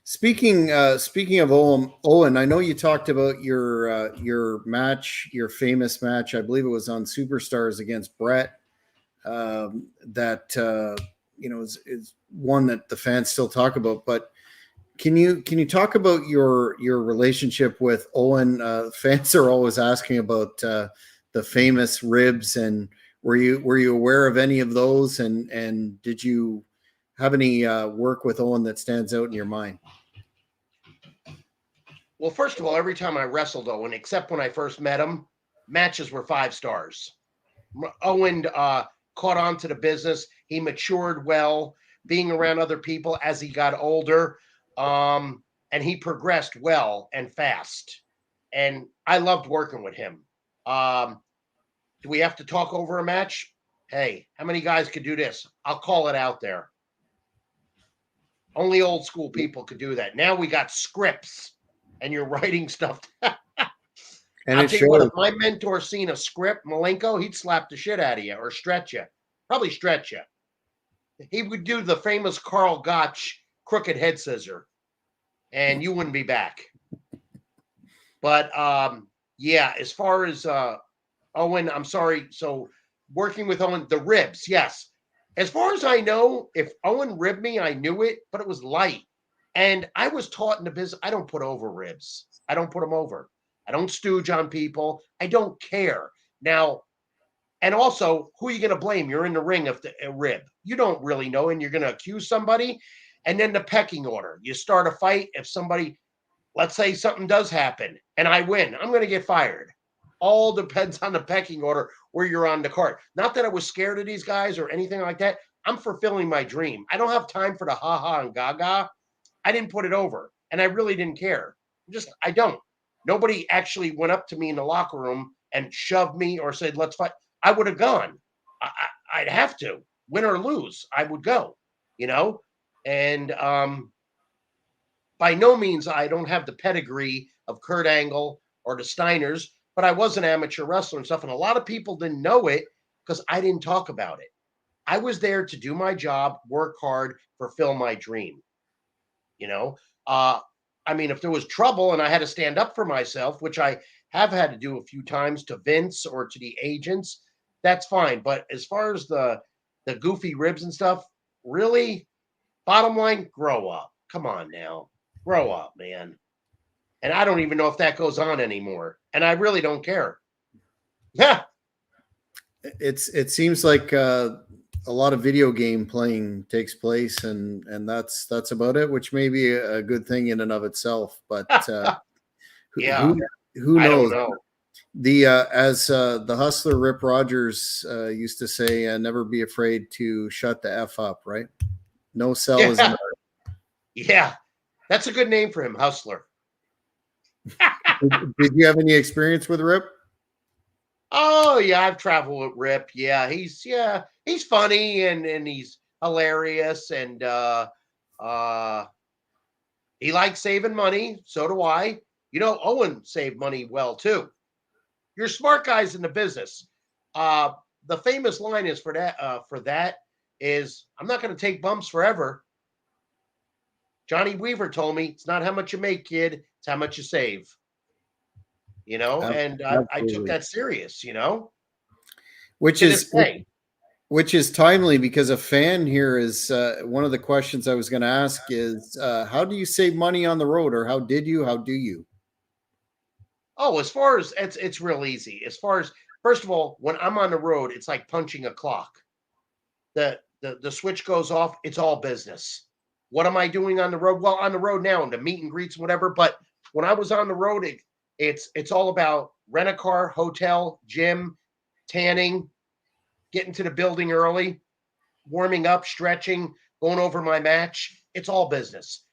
Speaking of Owen, I know you talked about your match, your famous match. I believe it was on Superstars against Brett. That is one that the fans still talk about. But can you talk about your relationship with Owen? Fans are always asking about the famous ribs, and were you aware of any of those? And did you have any work with Owen that stands out in your mind? Well, first of all, every time I wrestled Owen, except when I first met him, matches were 5 stars. Owen caught on to the business. He matured well, being around other people as he got older, and he progressed well and fast. And I loved working with him. Do we have to talk over a match? Hey, how many guys could do this? I'll call it out there. Only old school people could do that. Now we got scripts, and you're writing stuff. And I'll it tell you what, shows. if my mentor seen a script, Malenko, he'd slap the shit out of you or stretch you. Probably stretch you. He would do the famous Carl Gotch crooked head scissor, and you wouldn't be back. But yeah, as far as Owen, I'm sorry. So working with Owen, the ribs, yes. As far as I know, if Owen ribbed me, I knew it, but it was light. And I was taught in the business, I don't put over ribs. I don't put them over. I don't stooge on people. I don't care. Now, and also, who are you going to blame? You're in the ring of a rib. You don't really know, and you're going to accuse somebody. And then the pecking order. You start a fight. If somebody, let's say something does happen and I win, I'm going to get fired. All depends on the pecking order where you're on the card. Not that I was scared of these guys or anything like that. I'm fulfilling my dream. I don't have time for the ha-ha and gaga. I didn't put it over, and I really didn't care. I don't. Nobody actually went up to me in the locker room and shoved me or said, let's fight. I would have gone. I'd have to. Win or lose, I would go, And by no means, I don't have the pedigree of Kurt Angle or the Steiners, but I was an amateur wrestler and stuff. And a lot of people didn't know it because I didn't talk about it. I was there to do my job, work hard, fulfill my dream. I mean, if there was trouble and I had to stand up for myself, which I have had to do a few times to Vince or to the agents, that's fine. But as far as the goofy ribs and stuff, really, bottom line, grow up. Come on now. Grow up, man. And I don't even know if that goes on anymore. And I really don't care. Yeah. It seems like a lot of video game playing takes place, and that's about it, which may be a good thing in and of itself. But yeah, who knows? I don't know. As the hustler Rip Rogers used to say, never be afraid to shut the F up, right? No sell is an art. Yeah, that's a good name for him, Hustler. Did you have any experience with Rip? Oh yeah, I've traveled with Rip. Yeah, he's funny and he's hilarious, and he likes saving money. So do I. Owen saved money well too. You're smart guys in the business. The famous line is for that is, I'm not going to take bumps forever. Johnny Weaver told me, it's not how much you make, kid, it's how much you save. And I took that serious, Which is timely, because a fan here is one of the questions I was going to ask is, how do you save money on the road, or how do you? Oh, as far as it's real easy. As far as, first of all, when I'm on the road, it's like punching a clock. The switch goes off. It's all business. What am I doing on the road? Well, on the road now, and the meet and greets, whatever. But when I was on the road, it's all about rent a car, hotel, gym, tanning, getting to the building early, warming up, stretching, going over my match. It's all business.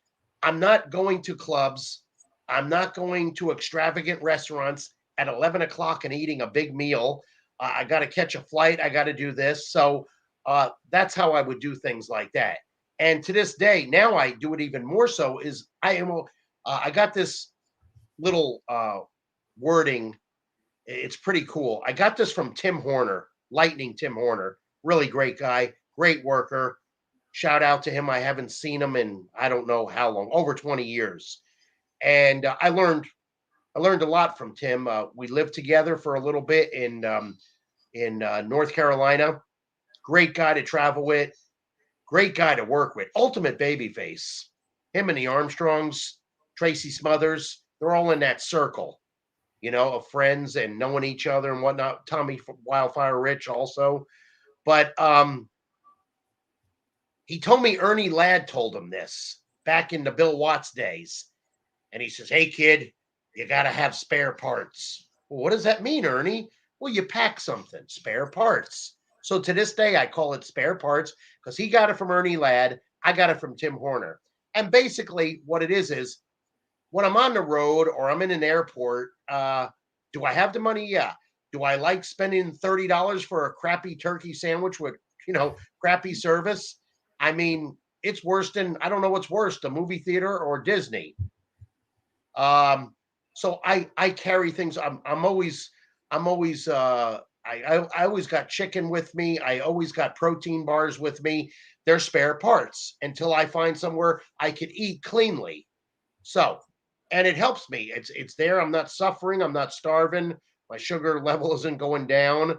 I'm not going to clubs. I'm not going to extravagant restaurants at 11 o'clock and eating a big meal. I got to catch a flight. I got to do this. So that's how I would do things like that. And to this day, now I do it even more so, is I got this little wording. It's pretty cool. I got this from Tim Horner, Lightning Tim Horner, really great guy, great worker. Shout out to him. I haven't seen him in I don't know how long, over 20 years. And I learned a lot from Tim. We lived together for a little bit in North Carolina. Great guy to travel with. Great guy to work with. Ultimate babyface. Him and the Armstrongs, Tracy Smothers, they're all in that circle, of friends and knowing each other and whatnot. Tommy Wildfire Rich also. But he told me Ernie Ladd told him this back in the Bill Watts days. And he says, hey, kid, you got to have spare parts. Well, what does that mean, Ernie? Well, you pack something, spare parts. So to this day, I call it spare parts because he got it from Ernie Ladd. I got it from Tim Horner. And basically what it is when I'm on the road or I'm in an airport, do I have the money? Yeah. Do I like spending $30 for a crappy turkey sandwich with, crappy service? I mean, it's worse than, I don't know what's worse, the movie theater or Disney. So I carry things. I always got chicken with me. I always got protein bars with me. They're spare parts until I find somewhere I can eat cleanly. So, and it helps me. It's there. I'm not suffering. I'm not starving. My sugar level isn't going down.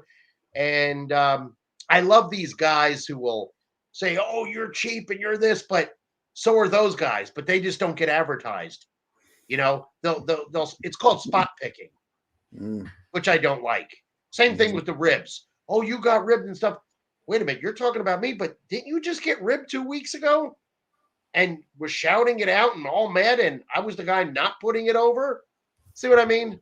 And I love these guys who will say, "Oh, you're cheap and you're this," but so are those guys. But they just don't get advertised. They'll it's called spot picking, which I don't like. Same thing with the ribs. Oh, you got ribbed and stuff. Wait a minute, you're talking about me, but didn't you just get ribbed 2 weeks ago? And was shouting it out and all mad, and I was the guy not putting it over? See what I mean?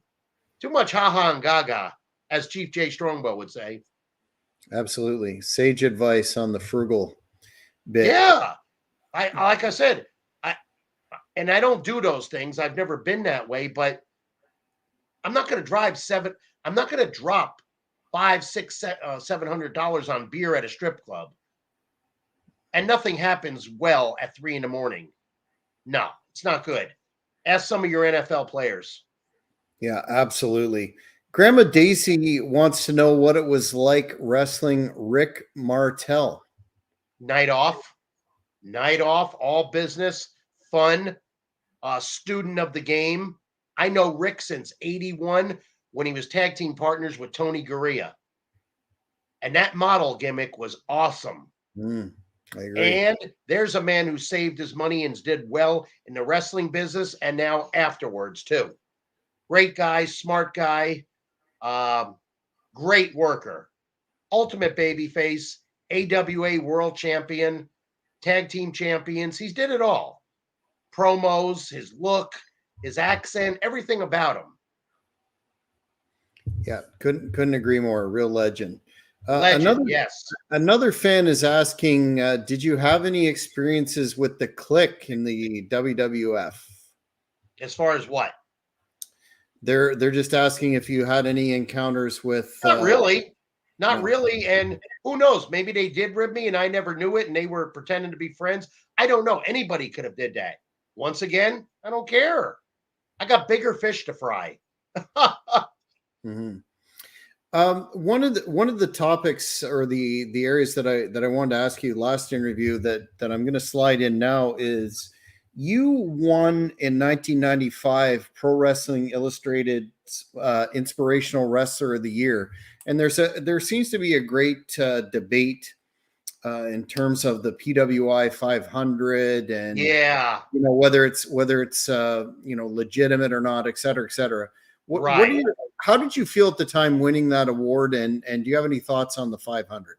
Too much ha-ha and gaga, as Chief Jay Strongbow would say. Absolutely. Sage advice on the frugal bit. Yeah. Like I said, and I don't do those things. I've never been that way, but I'm not going to drive I'm not going to drop $500, $600, $700 on beer at a strip club. And nothing happens well at 3 a.m. No, it's not good. Ask some of your NFL players. Yeah, absolutely. Grandma Daisy wants to know what it was like wrestling Rick Martel. Night off, all business, fun, student of the game. I know Rick since 81 when he was tag team partners with Tony Gurria. And that model gimmick was awesome. I agree. And there's a man who saved his money and did well in the wrestling business and now afterwards too. Great guy, smart guy, great worker, ultimate babyface, AWA world champion, tag team champions. He's did it all. Promos, his look, his accent, everything about him. Yeah, couldn't agree more. Real legend. Yes. Another fan is asking, did you have any experiences with the Kliq in the WWF? As far as what? They're just asking if you had any encounters with. Not really. And who knows? Maybe they did rib me and I never knew it and they were pretending to be friends. I don't know. Anybody could have did that. Once again, I don't care. I got bigger fish to fry. Mm-hmm. One of the topics or the areas that I wanted to ask you last interview that I'm going to slide in now is you won in 1995 Pro Wrestling Illustrated Inspirational Wrestler of the Year, and there seems to be a great debate in terms of the PWI 500 and whether it's legitimate or not, et cetera, et cetera. How did you feel at the time winning that award, and do you have any thoughts on the 500?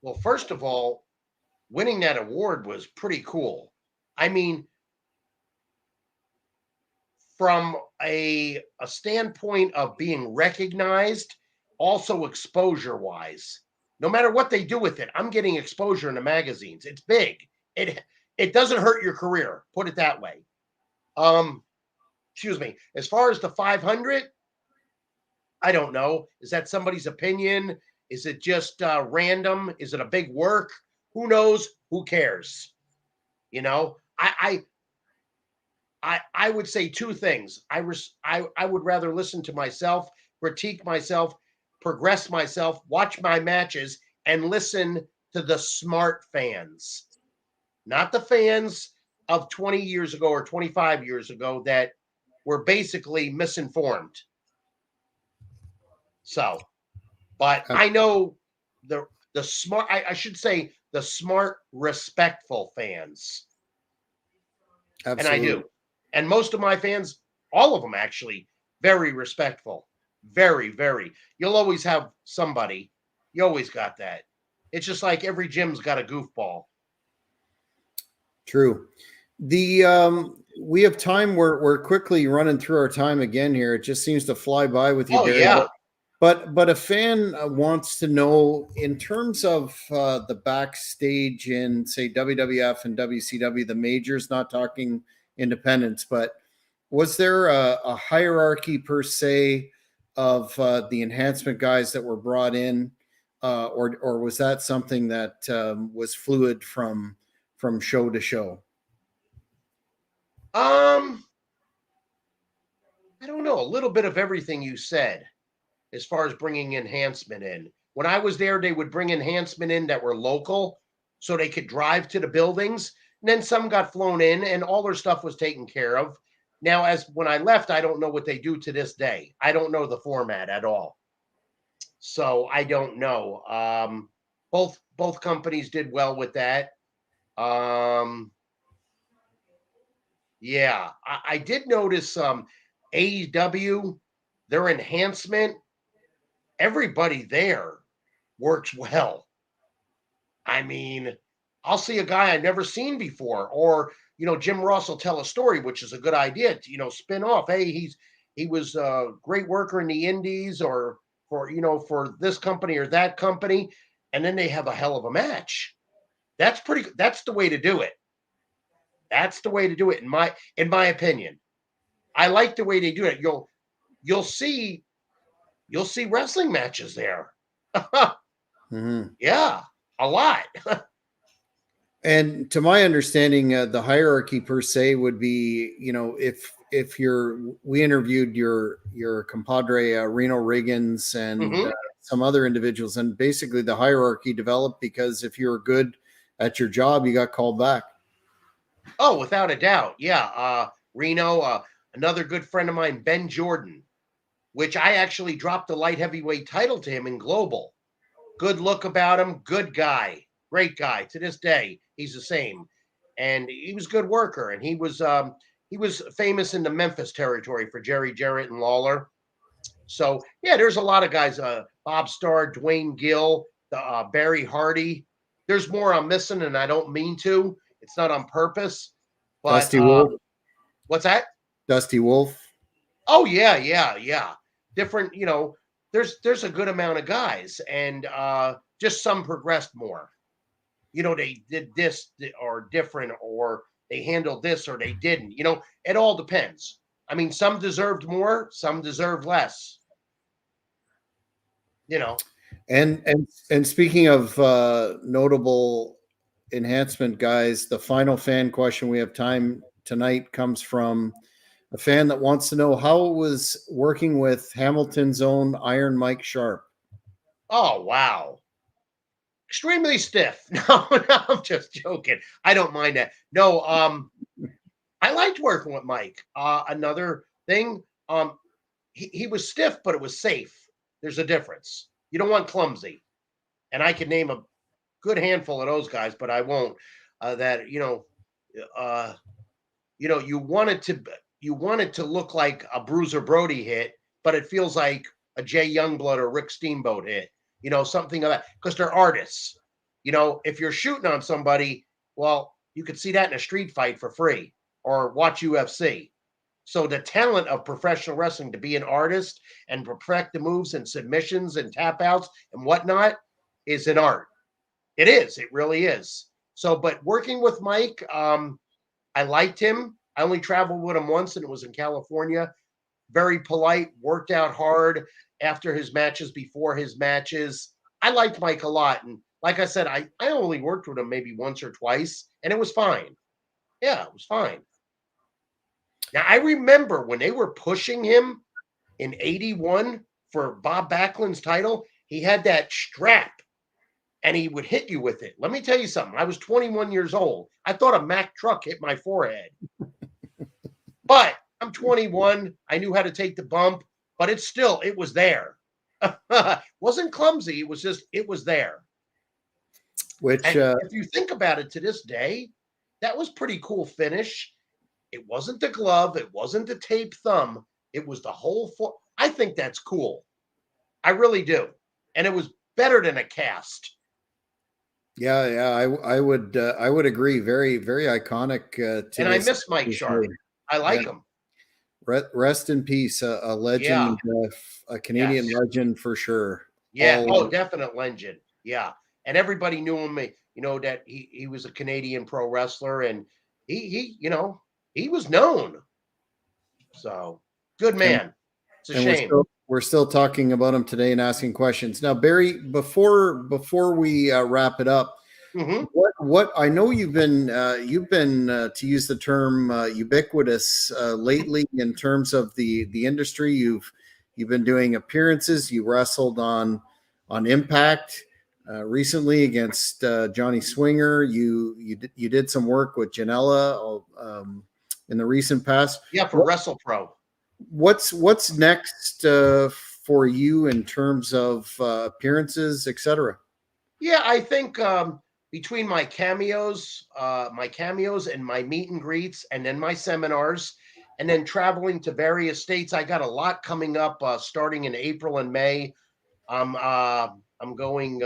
Well, first of all, winning that award was pretty cool. I mean, from a standpoint of being recognized, also exposure-wise, no matter what they do with it, I'm getting exposure in the magazines. It's big. It doesn't hurt your career, put it that way. Excuse me. As far as the 500, I don't know. Is that somebody's opinion? Is it just random? Is it a big work? Who knows? Who cares? I would say two things. I would rather listen to myself, critique myself, progress myself, watch my matches, and listen to the smart fans, not the fans of 20 years ago or 25 years ago that were basically misinformed. So, but I know the smart, I should say the smart, respectful fans. Absolutely. And I do. And most of my fans, all of them actually, very respectful. Very, very. You'll always have somebody. You always got that. It's just like every gym's got a goofball. True. We have time. We're quickly running through our time again here. It just seems to fly by with you, Oh, Barry. yeah. But a fan wants to know, in terms of the backstage in, say, WWF and WCW, the majors, not talking independents, but was there a hierarchy per se of the enhancement guys that were brought in, or was that something that was fluid from show to show? I don't know. A little bit of everything you said as far as bringing enhancement in. When I was there, they would bring enhancement in that were local so they could drive to the buildings. And then some got flown in and all their stuff was taken care of. Now, as when I left, I don't know what they do to this day. I don't know the format at all. So I don't know. Both companies did well with that. Yeah, I did notice AEW, their enhancement, everybody there works well. I mean, I'll see a guy I've never seen before, or Jim Ross will tell a story, which is a good idea. Spin off. Hey, he was a great worker in the Indies, or for this company or that company, and then they have a hell of a match. That's the way to do it. That's the way to do it in my opinion. I like the way they do it. You'll see wrestling matches there. Mm-hmm. Yeah, a lot. And to my understanding, the hierarchy per se would be, if we interviewed your compadre Reno Riggins and some other individuals, and basically the hierarchy developed because if you were good at your job, you got called back. Oh, without a doubt. Yeah. Reno, another good friend of mine, Ben Jordan, which I actually dropped the light heavyweight title to him in Global. Good look about him. Good guy. Great guy. To this day, he's the same. And he was a good worker. And he was famous in the Memphis territory for Jerry Jarrett and Lawler. So, yeah, there's a lot of guys. Bob Starr, Dwayne Gill, Barry Hardy. There's more I'm missing, and I don't mean to. It's not on purpose. But, Dusty Wolf. What's that? Dusty Wolf. Oh, yeah. Different, there's a good amount of guys, and just some progressed more. They did this or different, or they handled this or they didn't. It all depends. I mean, some deserved more, some deserved less. And speaking of notable enhancement guys, the final fan question we have time tonight comes from a fan that wants to know how it was working with Hamilton's own Iron Mike Sharpe. Oh, wow. Extremely stiff. No, I'm just joking. I don't mind that. No, I liked working with Mike. Another thing, he was stiff, but it was safe. There's a difference. You don't want clumsy. And I can name a good handful of those guys, but I won't. You want it to look like a Bruiser Brody hit, but it feels like a Jay Youngblood or Rick Steamboat hit. Something like that, because they're artists. If you're shooting on somebody, well, you could see that in a street fight for free or watch UFC. So the talent of professional wrestling to be an artist and perfect the moves and submissions and tap outs and whatnot is an art. It is. It really is. So, but working with Mike, I liked him. I only traveled with him once, and it was in California. Very polite, worked out hard after his matches, before his matches. I liked Mike a lot. And like I said, I only worked with him maybe once or twice, and it was fine. Yeah, it was fine. Now, I remember when they were pushing him in 81 for Bob Backlund's title, he had that strap. and he would hit you with it. Let me tell you something. I was 21 years old. I thought a Mack truck hit my forehead. But I'm 21. I knew how to take the bump, but it was there. Wasn't clumsy. It was there. Which, And if you think about it to this day, that was pretty cool finish. It wasn't the glove. It wasn't the tape thumb. It was the whole foot. I think that's cool. I really do. And it was better than a cast. I would agree. Very, very iconic. And I miss Mike Sharpe. I like him. Rest in peace, a legend, a Canadian legend for sure. Yeah. Definite legend. Yeah. And everybody knew him. That he was a Canadian pro wrestler, and he was known. So good man. It's a shame. We're still talking about him today and asking questions. Now, Barry, before we wrap it up, what I know you've been to use the term ubiquitous lately in terms of the industry. You've been doing appearances. You wrestled on Impact recently against Johnny Swinger. You did some work with Janela in the recent past. Yeah, for WrestlePro. What's next for you in terms of appearances, etc.? Yeah, I think between my cameos and my meet and greets, and then my seminars, and then traveling to various states, I got a lot coming up starting in April and May. I'm going.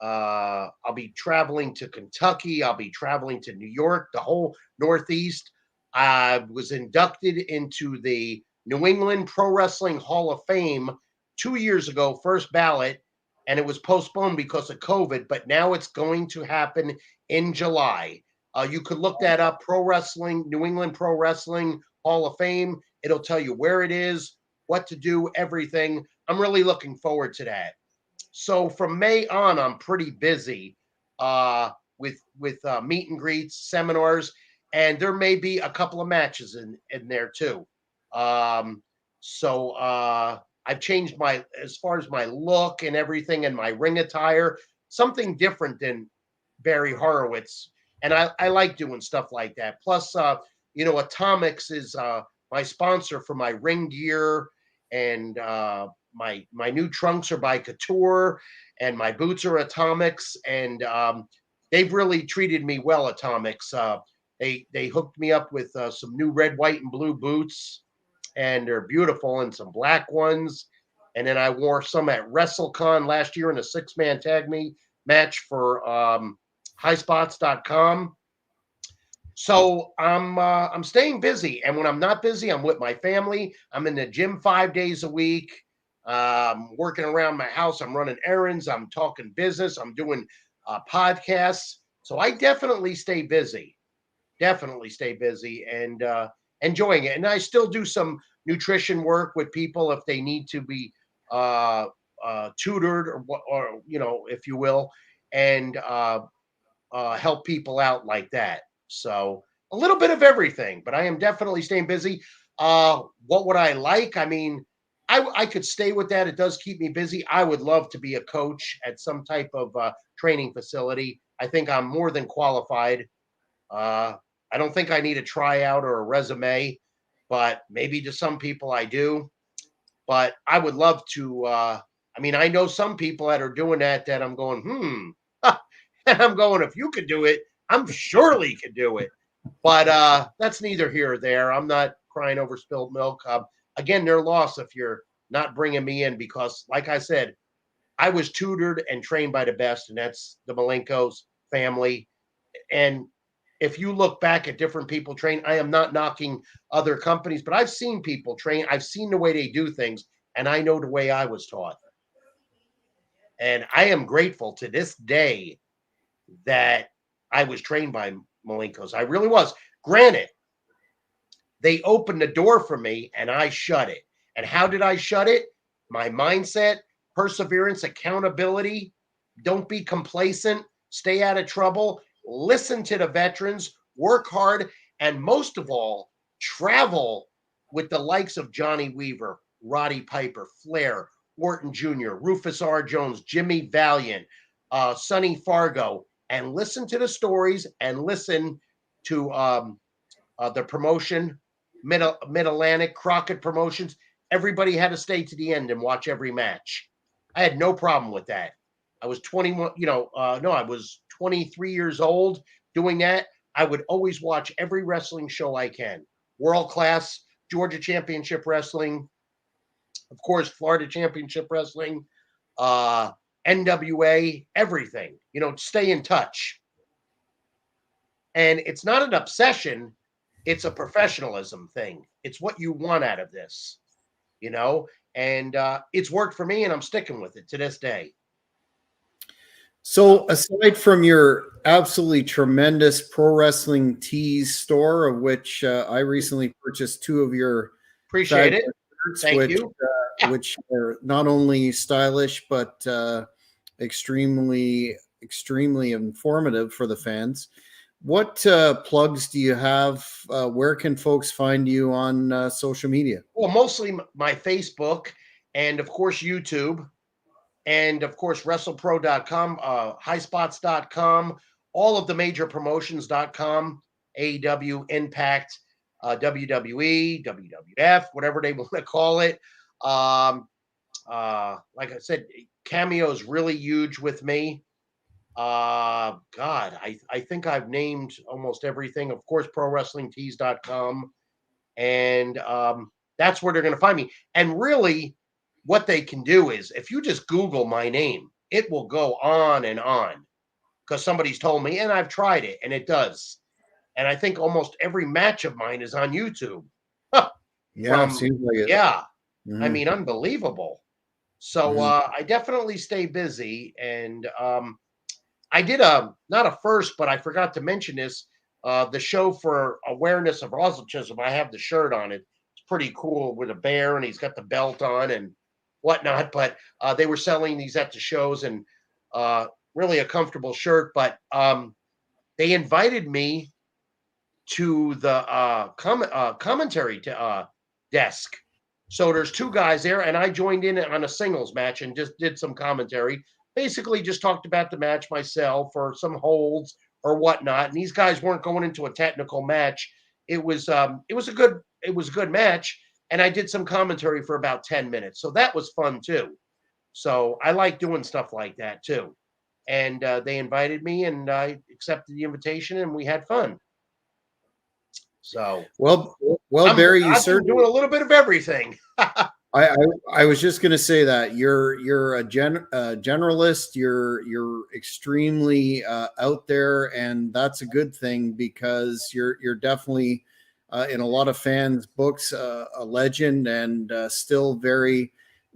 I'll be traveling to Kentucky. I'll be traveling to New York, the whole Northeast. I was inducted into the New England Pro Wrestling Hall of Fame 2 years ago, first ballot, and it was postponed because of COVID, but now it's going to happen in July. You could look that up, New England Pro Wrestling Hall of Fame. It'll tell you where it is, what to do, everything. I'm really looking forward to that. So from May on, I'm pretty busy with meet and greets, seminars, and there may be a couple of matches in there too. So I've changed as far as my look and everything, and my ring attire, something different than Barry Horowitz. And I like doing stuff like that. Plus, Atomics is my sponsor for my ring gear, and my new trunks are by Couture, and my boots are Atomics, and they've really treated me well. Atomics. They hooked me up with some new red, white, and blue boots, and they're beautiful, and some black ones. And then I wore some at WrestleCon last year in a 6-man tag match for highspots.com. So I'm staying busy, and when I'm not busy, I'm with my family. I'm in the gym 5 days a week, working around my house. I'm running errands. I'm talking business. I'm doing podcasts. So I definitely stay busy. And enjoying it. And I still do some nutrition work with people if they need to be tutored or if you will, and help people out like that. So a little bit of everything, but I am definitely staying busy. What would I like? I mean, I could stay with that. It does keep me busy. I would love to be a coach at some type of training facility. I think I'm more than qualified. I don't think I need a tryout or a resume, but maybe to some people I do. But I would love to. I know some people that are doing that I'm going, and I'm going, if you could do it, I'm surely could do it. But that's neither here or there. I'm not crying over spilled milk. Again, their loss if you're not bringing me in, because, like I said, I was tutored and trained by the best, and that's the Malenko's family. And if you look back at different people train, I am not knocking other companies, but I've seen people train. I've seen the way they do things, and I know the way I was taught. And I am grateful to this day that I was trained by Malenko's. I really was. Granted, they opened the door for me, and I shut it. And how did I shut it? My mindset, perseverance, accountability. Don't be complacent. Stay out of trouble. Listen to the veterans, work hard, and most of all, travel with the likes of Johnny Weaver, Roddy Piper, Flair, Orton Jr., Rufus R. Jones, Jimmy Valiant, sunny Fargo and listen to the stories and listen to the promotion, Mid-Atlantic, Crockett Promotions. Everybody had to stay to the end and watch every match. I had no problem with that. I was 21, I was 23 years old doing that. I would always watch every wrestling show I can. World class, Georgia Championship Wrestling, of course, Florida Championship Wrestling, NWA, everything, stay in touch. And it's not an obsession, it's a professionalism thing. It's what you want out of this, and it's worked for me and I'm sticking with it to this day. So aside from your absolutely tremendous Pro Wrestling Tees store, of which I recently purchased 2 of your Appreciate it. shirts, Thank you. Which are not only stylish, but extremely informative for the fans. What plugs do you have? Where can folks find you on social media? Well, mostly my Facebook and, of course, YouTube. And, of course, WrestlePro.com, HighSpots.com, all of the major promotions.com, AEW, Impact, WWE, WWF, whatever they want to call it. Like I said, Cameo is really huge with me. God, I think I've named almost everything. Of course, ProWrestlingTees.com. And that's where they're going to find me. And really, what they can do is if you just Google my name, it will go on and on because somebody's told me and I've tried it and it does. And I think almost every match of mine is on YouTube. Yeah, seems like it. Yeah. Mm-hmm. I mean, unbelievable. So I definitely stay busy. And I did not a first, but I forgot to mention this. The show for awareness of autism. I have the shirt on it. It's pretty cool with a bear and he's got the belt on and whatnot. But they were selling these at the shows and really a comfortable shirt. But they invited me to the commentary desk. So there's 2 guys there, and I joined in on a singles match and just did some commentary. Basically, just talked about the match myself or some holds or whatnot. And these guys weren't going into a technical match. It was a good match, and I did some commentary for about 10 minutes. So that was fun too. So I like doing stuff like that too. And they invited me, and I accepted the invitation, and we had fun. So well, Barry, you certainly doing a little bit of everything. I was just going to say that you're a generalist. You're extremely out there, and that's a good thing because you're definitely in a lot of fans' books a legend and still very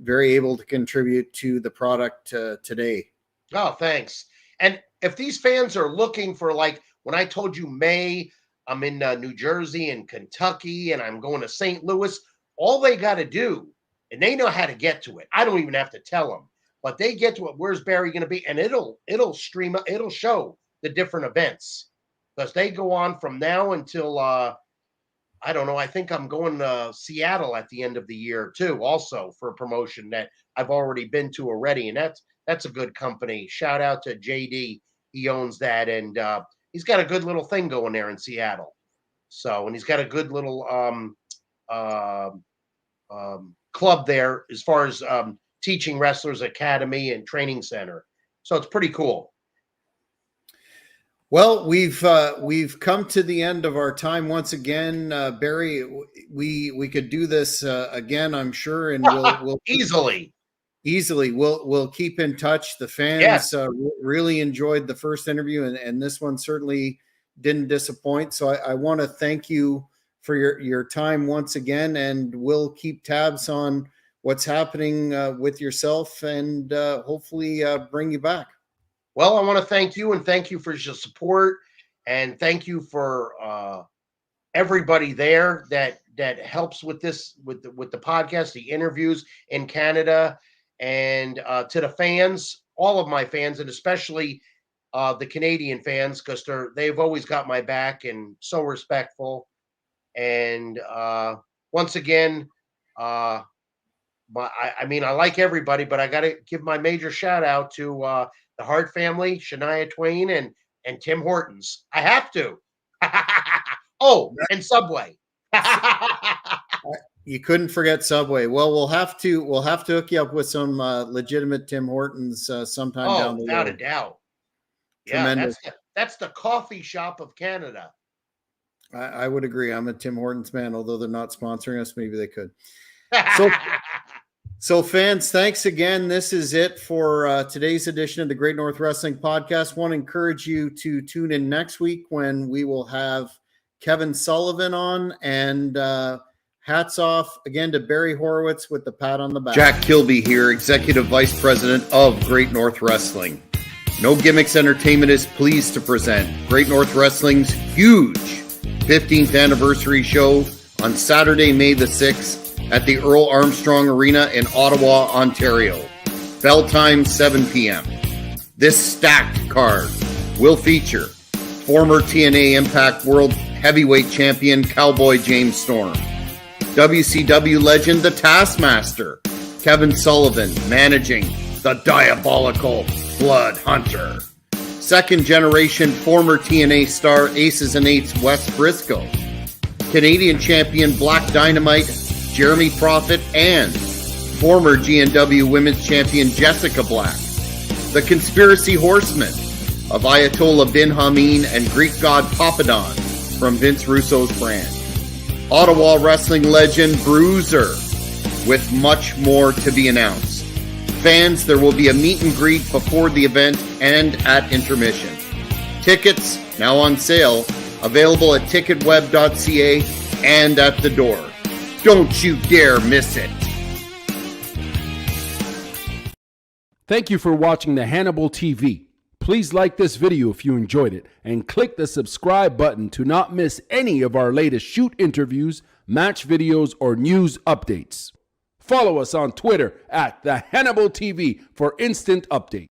able to contribute to the product today. Oh, thanks. And if these fans are looking for, like when I told you May, I'm in New Jersey and Kentucky, and I'm going to St. Louis. All they got to do, and they know how to get to it. I don't even have to tell them, but they get to it. Where's Barry going to be? And it'll stream, it'll show the different events because they go on from now until I don't know. I think I'm going to Seattle at the end of the year too, also for a promotion that I've already been to already, and that's a good company. Shout out to JD. He owns that, and he's got a good little thing going there in Seattle. So, and he's got a good little club there as far as teaching wrestlers academy and training center. So it's pretty cool. Well, we've come to the end of our time once again, Barry. We could do this again, I'm sure, and we'll easily. We'll keep in touch. The fans really enjoyed the first interview, and this one certainly didn't disappoint. So I want to thank you for your time once again, and we'll keep tabs on what's happening with yourself, and hopefully bring you back. Well, I want to thank you, and thank you for your support, and thank you for everybody there that helps with this, with the podcast, the interviews in Canada, and to the fans, all of my fans, and especially the Canadian fans, because they've always got my back and so respectful. And once again, I mean, I like everybody, but I got to give my major shout out to the Hart family, Shania Twain, and Tim Hortons. I have to. Oh, and Subway. You couldn't forget Subway. Well, we'll have to hook you up with some legitimate Tim Hortons sometime down the road. Without a doubt. Tremendous. Yeah, that's the coffee shop of Canada. I would agree. I'm a Tim Hortons man, although they're not sponsoring us. Maybe they could. So fans, thanks again. This is it for today's edition of the Great North Wrestling Podcast. Want to encourage you to tune in next week when we will have Kevin Sullivan on, and hats off again to Barry Horowitz with the pat on the back. Jack Kilby here, Executive Vice President of Great North Wrestling. No Gimmicks Entertainment is pleased to present Great North Wrestling's huge 15th anniversary show on Saturday, May the 6th at the Earl Armstrong Arena in Ottawa, Ontario. Bell time 7 p.m. This stacked card will feature former TNA Impact World Heavyweight Champion Cowboy James Storm, WCW legend The Taskmaster Kevin Sullivan managing the diabolical Blood Hunter, second generation former TNA star Aces and Eights Wes Briscoe, Canadian champion Black Dynamite Jeremy Prophet, and former GNW Women's Champion Jessica Black, the Conspiracy Horsemen of Ayatollah Bin Hameen and Greek god Papadon from Vince Russo's brand, Ottawa wrestling legend Bruiser, with much more to be announced. Fans, there will be a meet and greet before the event and at intermission. Tickets now on sale, available at ticketweb.ca and at the door. Don't you dare miss it. Thank you for watching the Hannibal TV. Please like this video if you enjoyed it and click the subscribe button to not miss any of our latest shoot interviews, match videos, or news updates. Follow us on Twitter at the Hannibal TV for instant updates.